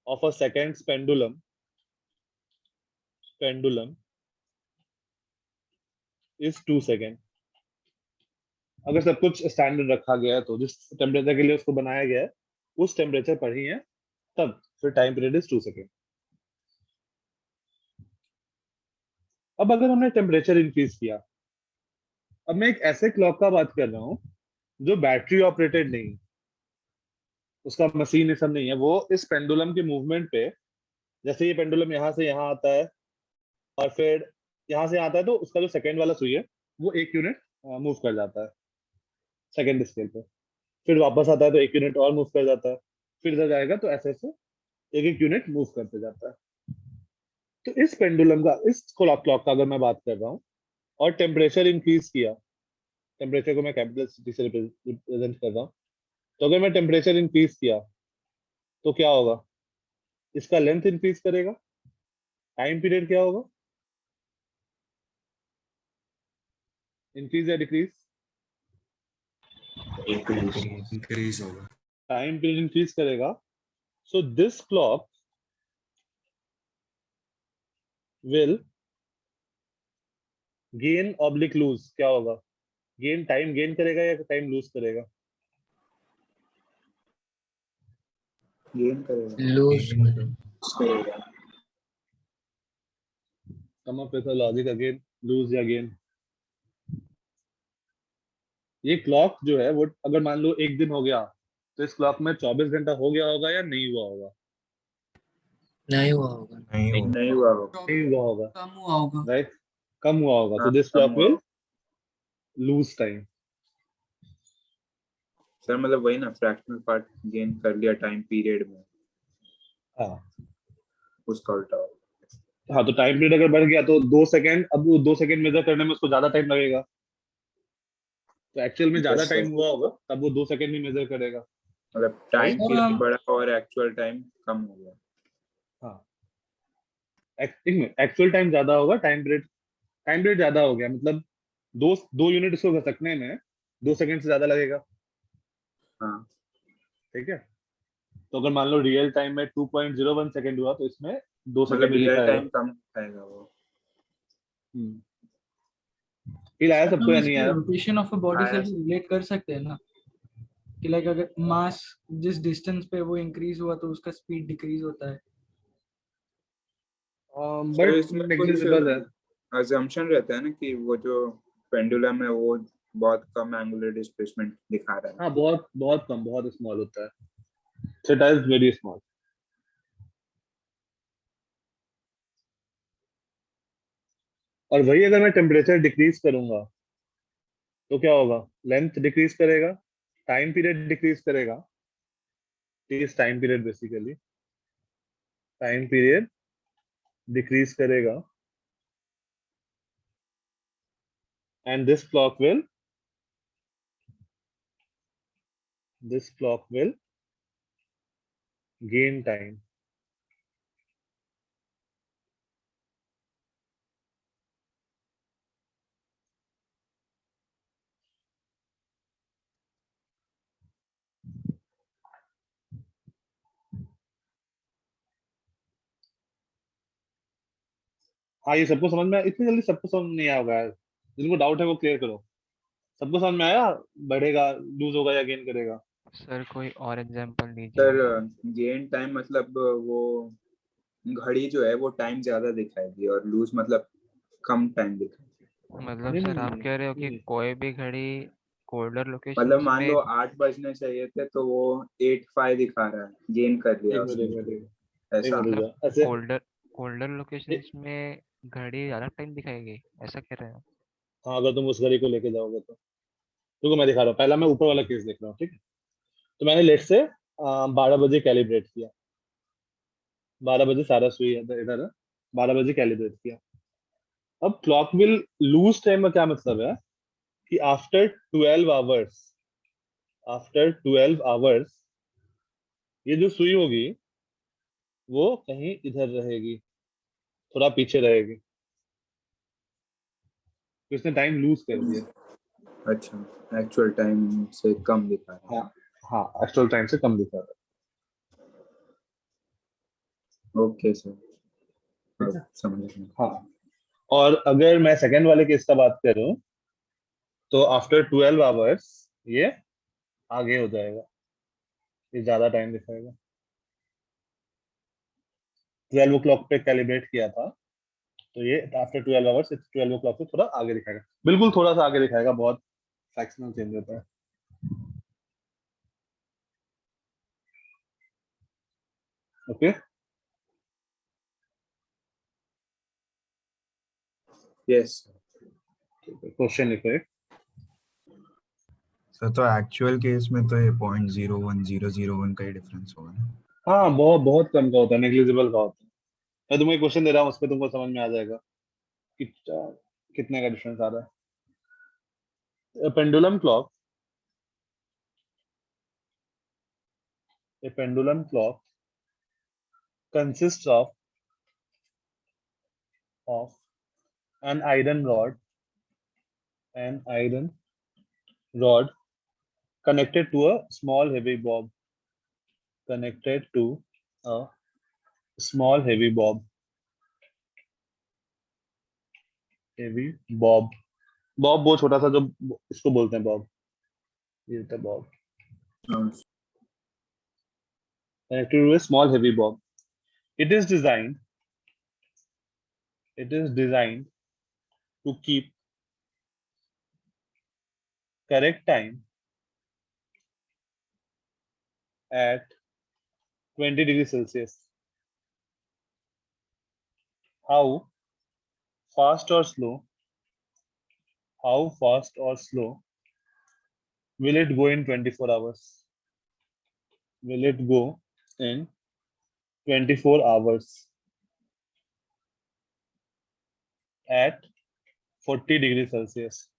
of a seconds pendulum is 2 second. अगर सब कुछ स्टैंडर्ड रखा गया है तो जिस टेम्परेचर के लिए उसको बनाया गया है उस टेम्परेचर पर ही है, तब फिर टाइम पीरियड इज 2 सेकेंड। अब अगर हमने टेम्परेचर इंक्रीज किया, अब मैं एक ऐसे क्लॉक का बात कर रहा हूँ जो बैटरी ऑपरेटेड नहीं है, उसका मशीन ये सब नहीं है, वो इस पेंडुलम के मूवमेंट पे, जैसे ये पेंडुलम यहाँ से यहाँ आता है और फिर यहाँ से आता है, तो उसका जो सेकंड वाला सुई है वो 1 यूनिट मूव कर जाता है सेकंड स्केल पे, फिर वापस आता है तो 1 यूनिट और मूव कर जाता है, फिर इधर जाएगा तो ऐसे ऐसे एक एक यूनिट मूव करते जाता है। तो इस पेंडुलम का, इस क्लॉक का अगर मैं बात कर रहा हूँ और टेम्परेचर इंक्रीज किया, टेम्परेचर को मैं कैपिटल सिटी से रिप्रेजेंट कर रहा हूँ, तो अगर मैं टेम्परेचर इंक्रीज किया तो क्या होगा, इसका लेंथ इंक्रीज करेगा, टाइम पीरियड क्या होगा, इंक्रीज या डिक्रीज, इंक्रीज होगा। टाइम पीरियड इंक्रीज करेगा। So this clock will gain oblique lose, क्या होगा, गेन, टाइम गेन करेगा या टाइम लूज करेगा, गेन करेगा। लूज करेगा। Come up with logic again, lose या गेन। ये क्लॉक जो है वो अगर मान लो एक दिन हो गया, तो इस क्लॉक में 24 घंटा हो गया होगा या नहीं हुआ होगा, नहीं हुआ होगा। नहीं हुआ होगा। नहीं हुआ होगा, कम हुआ होगा। राइट, कम हुआ होगा। हाँ, सो दिस कम क्लॉक हुआ विल होगा। Lose time. सर मतलब वही ना, फ्रैक्शनल पार्ट गेन कर लिया टाइम पीरियड में, हाँ उसका उल्टा होगा। हाँ, तो टाइम पीरियड अगर बढ़ गया तो 2 सेकंड, अब वो 2 सेकंड मेजर करने में उसको ज्यादा टाइम लगेगा, तो एक्चुअल में ज्यादा Yes, टाइम sir. हुआ होगा तब वो 2 सेकंड ही मेजर करेगा। मतलब टाइम Right? पीरियड बढ़ा और एक्चुअल टाइम कम हो गया। हाँ, एक्चुअल टाइम ज्यादा होगा, टाइम पीरियड ज्यादा हो गया, मतलब 2 यूनिट इसको घसकने में 2 सेकंड से ज्यादा लगेगा। हाँ, ठीक है, तो अगर मान लो रियल टाइम में 2.01 सेकंड हुआ, तो इसमें 2 मतलब सेकंड ही रियल दिखाएगा। टाइम कम आएगा वो। फील आया सर सबको हम या नहीं इसको आया? रोटेशन ऑफ अ बॉडी से आया। भी रिलेट कर सकते हैं ना, कि लाइक अगर मास जिस डिस्टेंस पे वो इंक्रीज हुआ तो उसका स्पीड डिक्रीज होता है। सर बट इसमें कुछ नेग्लिजिबल है। अजम्पशन रहता है ना कि वो जो पेंडुलम है वो बहुत कम एंगुलर डिस्प्लेसमेंट दिखा रहा है। हाँ, बहुत बहुत कम, बहुत स्मॉल होता है, इट इज वेरी स्मॉल। और वही अगर मैं टेम्परेचर डिक्रीज करूंगा तो क्या होगा, लेंथ डिक्रीज करेगा, टाइम पीरियड डिक्रीज करेगा, इस time period basically time period decrease करेगा, and this clock will gain time. हाँ, ये सबको समझ में इतनी जल्दी सबको समझ नहीं आया होगा यार, जिनको डाउट है वो क्लियर करो। सबको समझ में आया, बढ़ेगा, लूज होगा या गेन करेगा? सर कोई और एग्जांपल दीजिए। सर गेन टाइम मतलब वो घड़ी जो है वो टाइम ज्यादा दिखाएगी और लूज मतलब कम टाइम दिखाएगी। मतलब नहीं सर नहीं आप कह रहे हो कि नहीं, कोई भी घड़ी कोल्डर मतलब लोकेशंस मान में लो 8 बजने चाहिए थे तो वो 8:05 दिखा रहा है, गेन कर लिया एक मिनट एक उसने, मिनट एक ऐसा। मिनट रुक मतलब जा, ऐसे कोल्डर लोकेशंस में घड़ी ज्यादा टाइम दिखाएगी, ऐसा कह रहे हो? हाँ, अगर तुम उस घड़ी को लेके जाओगे तो रुको मैं दिखा रहा हूँ, पहला मैं ऊपर वाला केस देख रहा हूँ, ठीक है। तो मैंने लेट से 12 बजे कैलिब्रेट किया, 12 बजे सारा सुई इधर है, 12 बजे कैलिब्रेट किया। अब क्लॉक विल लूज टाइम का क्या मतलब है कि आफ्टर 12 आवर्स ये जो सुई होगी वो कहीं इधर रहेगी, थोड़ा पीछे रहेगी, तो इसने टाइम लूज कर दिया। अच्छा, एक्चुअल टाइम से कम दिखा रहा है। हाँ हाँ, एक्चुअल टाइम से कम दिखा रहा ओके सर, है, ठीक है। समझ गया। हाँ, और अगर मैं सेकंड वाले केस का बात करूं तो आफ्टर 12 आवर्स ये आगे हो जाएगा, ये ज्यादा टाइम दिखाएगा। 12 o'clock पे कैलिब्रेट किया था तो ये आफ्टर 12 आवर्स 12 ओ क्लॉक से थोड़ा आगे दिखाएगा, बिल्कुल थोड़ा सा आगे दिखाएगा, बहुत फ्रैक्शनल चेंज होता है। ओके यस क्वेश्चन लिखो एक। सर तो एक्चुअल केस में तो ये 0.01001 का ही डिफरेंस होगा ना? हाँ बहुत बहुत कम का होता है, नेग्लिजिबल का होता है। मैं तुम्हें क्वेश्चन दे रहा हूँ, उस पर तुमको समझ में आ जाएगा कि कितने का डिफरेंस आ रहा है। Pendulum clock, a pendulum clock consists of an iron rod connected to a small heavy bob, connected to a small heavy bob, Bob वो छोटा सा जो इसको बोलते हैं बॉब, ये होता है Bob, connected to a small heavy bob. It is designed to keep correct time at 20 degrees Celsius. How fast or slow will it go in 24 hours? Will it go in 24 hours at 40 degrees Celsius?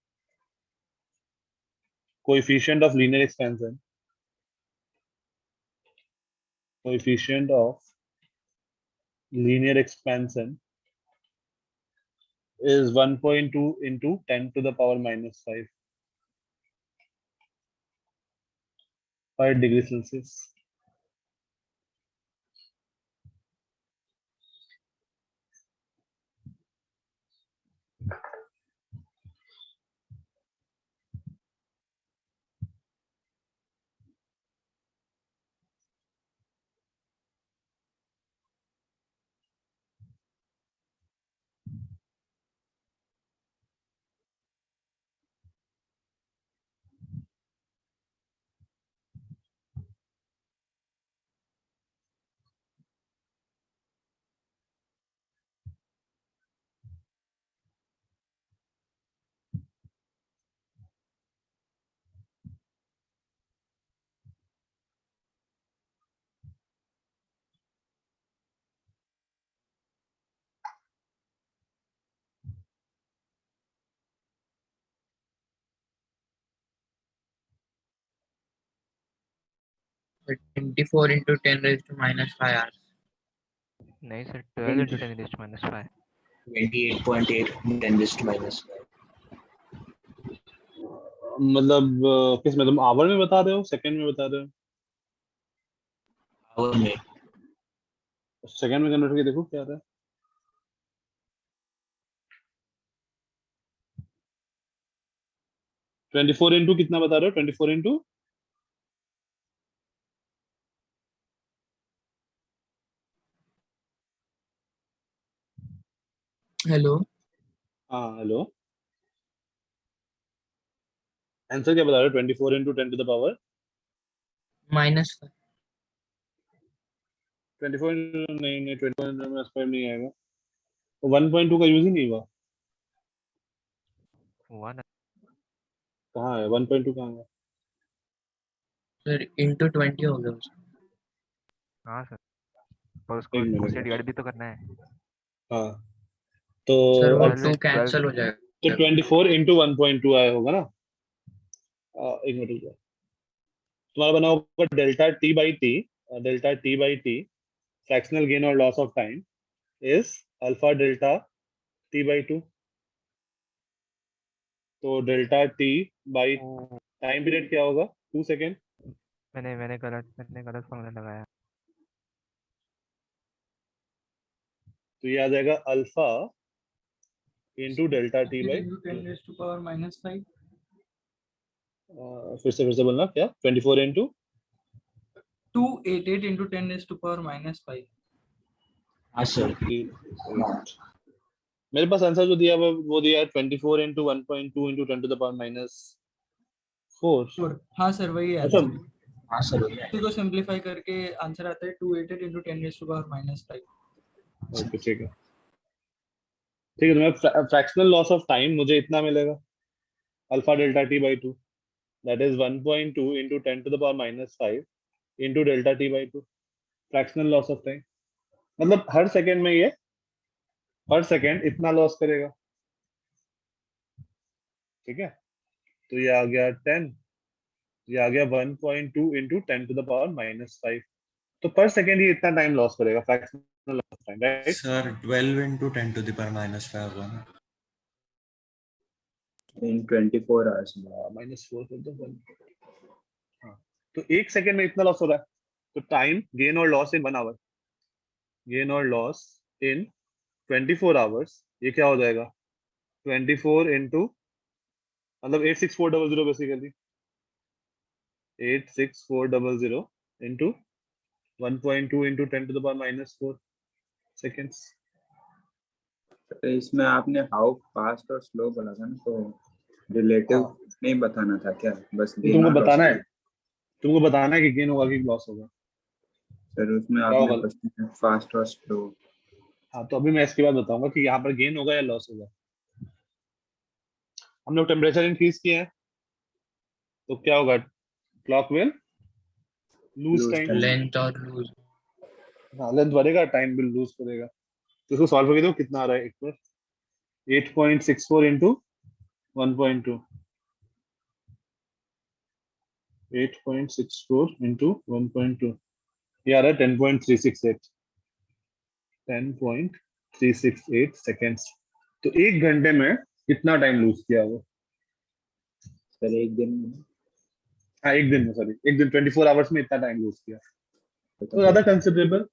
Coefficient of linear expansion is 1.2 into 10 to the power minus 5 degrees Celsius. But 24 into 10 raised to minus 5 hours. नहीं sir 12 into 10 raised to minus 5. 28.8 10 raised to minus 5. मतलब किस में तुम our में बता रहे हो, second में बता रहे हो? आवर में सेकंड में कन्वर्ट करके देखो क्या आता है। ट्वेंटी फोर इंटू कितना बता रहे हो? 24 इंटू हेलो, हाँ हेलो, आंसर क्या बता रहे हो? 24 into 10 to the power minus 5. 24 नहीं 24 माइनस 5 नहीं आएगा, 1.2 का यूज ही नहीं हुआ। 1 कहाँ है 1.2? कहाँ है? सर into 20 हो गया उसका। हाँ सर, पर उसको एक मिनट उससे डिवाइड भी तो करना है। हाँ तो सर वो अब 2 कैंसिल हो जाएगा। तो 24 इंटू 1.2 आया होगा ना। एक मिनट रुको, तुम्हारा बना होगा delta T by T, fractional gain और loss of time is alpha delta T by 2। तो delta T by time period क्या होगा? 2 सेकेंड। मैंने गलत फॉर्मूला लगाया। तो ये आ जाएगा alpha into delta T by 10 raised to power minus 5. फिर से बोलना क्या? 24 into 288 into 10 raised to power minus 5. हाँ सर मेरे पास आंसर जो दिया हुआ है, वो दिया है 24 into 1.2 into 10 to the power minus 4. 4 हाँ सर वही है अच्छा आंसर। हाँ सर वही है। इसी को सिंपलीफाई करके आंसर आता है 288 into 10 raised to power minus 5। Okay ठीक है ठीक है। तो मैं फ्रैक्शनल लॉस ऑफ टाइम मुझे इतना मिलेगा alpha delta T by 2, that is 1.2 into 10 to the power minus 5 into delta T by 2, fractional loss of time. मतलब हर सेकंड में ये हर सेकंड इतना लॉस करेगा। ठीक है, तो ये आ गया 10, ये आ गया 1.2 into 10 to the power minus 5। तो पर सेकंड ये इतना टाइम लॉस करेगा, fractional loss of time, right? Sir 12 into 10 to the power minus 5 होगा ना? in 24 hours में। -4 कर दो 1। हाँ, तो एक सेकंड में इतना लॉस हो रहा है। तो टाइम गेन और लॉस इन 1 आवर, गेन और लॉस इन 24 आवर्स, ये क्या हो जाएगा 24 into मतलब 86400 basically 86400 into 1.2 into 10 to the power minus 4 seconds। तो इसमें आपने हाउ फास्ट और स्लो बोला था ना, तो रिलेटिव हाँ। नहीं बताना था क्या? बस तो गेन तुमको और लॉस। बताना है, तुमको बताना है कि गेन होगा कि लॉस होगा। सर उसमें क्या आपने होगा? क्वेश्चन फास्ट और स्लो। हाँ, तो अभी मैं इसके बाद बताऊंगा कि यहाँ पर गेन होगा या लॉस होगा। हम लोग टेम्परेचर इंक्रीज किए हैं तो क्या होगा, clock will lose time. Length और लूज। हाँ, लेंथ बढ़ेगा, टाइम विल लूज करेगा। तो इसको सॉल्व करके दो, कितना आ रहा है एक बार 8.64 into 1.2, 8.64 into 1.2, ये आ रहा है 10.368 10.368 सेकेंड्स। तो एक घंटे में कितना टाइम लूज किया वो? सर एक दिन में हाँ, एक दिन में, सॉरी एक दिन 24 आवर्स में इतना टाइम लूज किया। तो ज्यादा कंसिडरेबल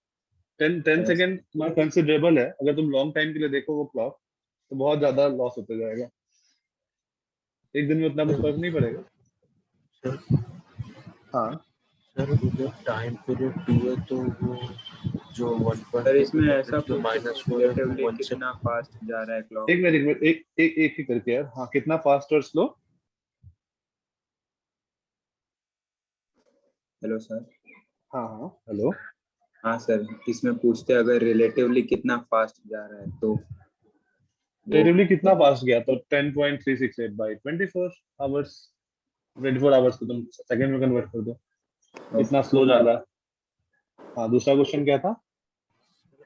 10 सेकेंड तुम्हारा कंसिडरेबल है। अगर तुम लॉन्ग टाइम के लिए देखो वो क्लॉक, तो बहुत ज्यादा लॉस होते जाएगा। एक दिन में उतना कुछ फर्क नहीं पड़ेगा। सर हाँ सर उधर टाइम पीरियड 2 है तो वो जो 1.2 सर इसमें ऐसा जो कुछ -4 है रिलेटिवली वो 1 से कितना फास्ट जा रहा है क्लॉक? एक मिनट एक ही करके यार। हाँ, कितना फास्ट और स्लो? Hello sir. हाँ हाँ हेलो। हाँ सर, इसमें पूछते हैं अगर रिलेटिवली कितना फास्ट जा रहा है तो रिलेटिवली कितना फास्ट गया, तो 10.368 बाई 24 आवर्स। 24 आवर्स को तुम सेकंड में कन्वर्ट कर दो, कितना स्लो जा रहा है। हाँ, दूसरा क्वेश्चन क्या था?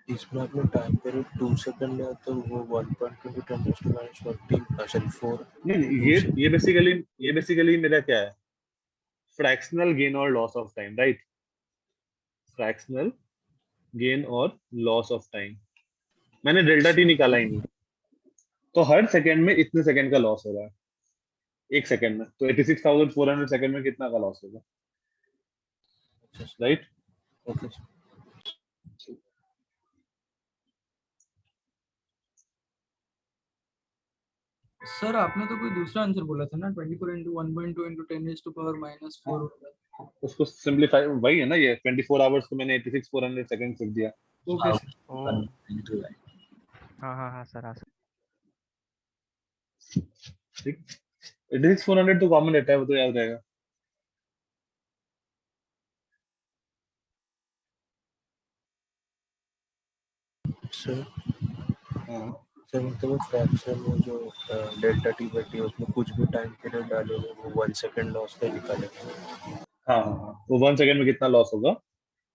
इसमें आपने टाइम पीरियड 2 सेकंड लिया तो वो 1.2 10 to minus 14 सॉरी 4 नहीं, ये बेसिकली मेरा क्या है, फ्रैक्शनल गेन और loss of time, right? Fractional gain और लॉस ऑफ टाइम। मैंने डेल्टा टी निकाला ही नहीं। तो हर सेकंड में इतने सेकंड का लॉस हो रहा है एक सेकंड में, तो 86,400 सेकंड में कितना का लॉस होगा, राइट? ओके सर आपने तो कोई दूसरा आंसर बोला था ना 24 into 1.2 into 10 raised to power minus 4 होगा। उसको सिंपलीफाई वही है ना, ये 24 आवर्स को मैंने 86,400 सेकंड लिख दिया। Okay sir. हाँ हाँ हाँ सर, हाँ सर। ठीक, 86,400 तो कॉमन रहता है, वो तो याद रहेगा। सर हाँ सर मतलब फ्रैक्शन वो जो डेल्टा टी बाई टी उसमें कुछ भी टाइम पीरियड डालेंगे वो 1 सेकंड लॉस का निकालेंगे। हाँ हाँ, वो 1 सेकंड में कितना लॉस होगा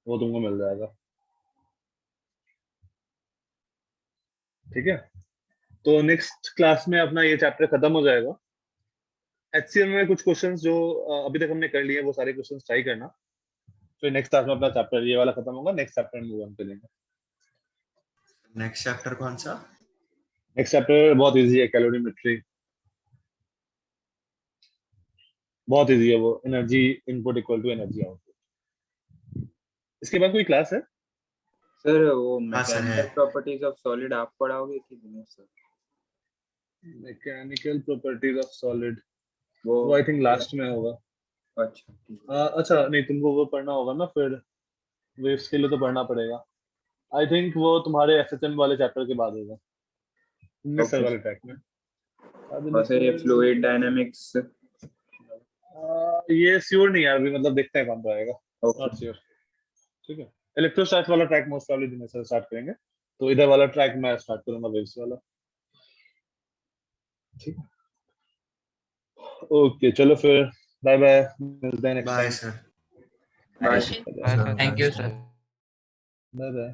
वो तुमको मिल जाएगा। ठीक है, तो नेक्स्ट क्लास में अपना ये चैप्टर खत्म हो जाएगा। HCM में कुछ क्वेश्चंस जो अभी तक हमने कर लिए वो सारे क्वेश्चंस ट्राई करना, फिर नेक्स्ट क्लास में अपना चैप्टर ये वाला खत्म होगा, नेक्स्ट चैप्टर में मूव ऑन करेंगे। नेक्स्ट चैप्टर कौन सा? नेक्स्ट चैप्टर बहुत इजी है, कैलोरीमेट्री। बहुत इजी है वो, energy input equal to energy output. इसके बाद कोई क्लास है? सर वो हाँ सर है। मैकेनिकल प्रॉपर्टीज ऑफ सॉलिड आप पढ़ाओगे कि Dinesh sir? Mechanical properties of solid वो वो आई थिंक लास्ट में होगा। अच्छा ठीक है। अच्छा नहीं, तुमको वो पढ़ना होगा ना, फिर वेव्स के लिए तो पढ़ना पड़ेगा। आई थिंक वो तुम्हारे एसएचएम वाले चैप्टर के बाद होगा, मिसर Okay. वाले ट्रैक में। और सर ये फ्लूइड डायनामिक्स ये श्योर नहीं है अभी, मतलब देखते हैं कौन पाएगा, नॉट श्योर। ठीक है, इलेक्ट्रोस्टैट्स वाला ट्रैक मोस्ट प्रॉब्ली दिन में स्टार्ट करेंगे, तो इधर वाला ट्रैक मैं स्टार्ट करूंगा वेव्स वाला। ठीक है, ओके चलो फिर, बाय बाय, मिलते हैं next bye time. Sir. Bye thank you sir. Bye bye.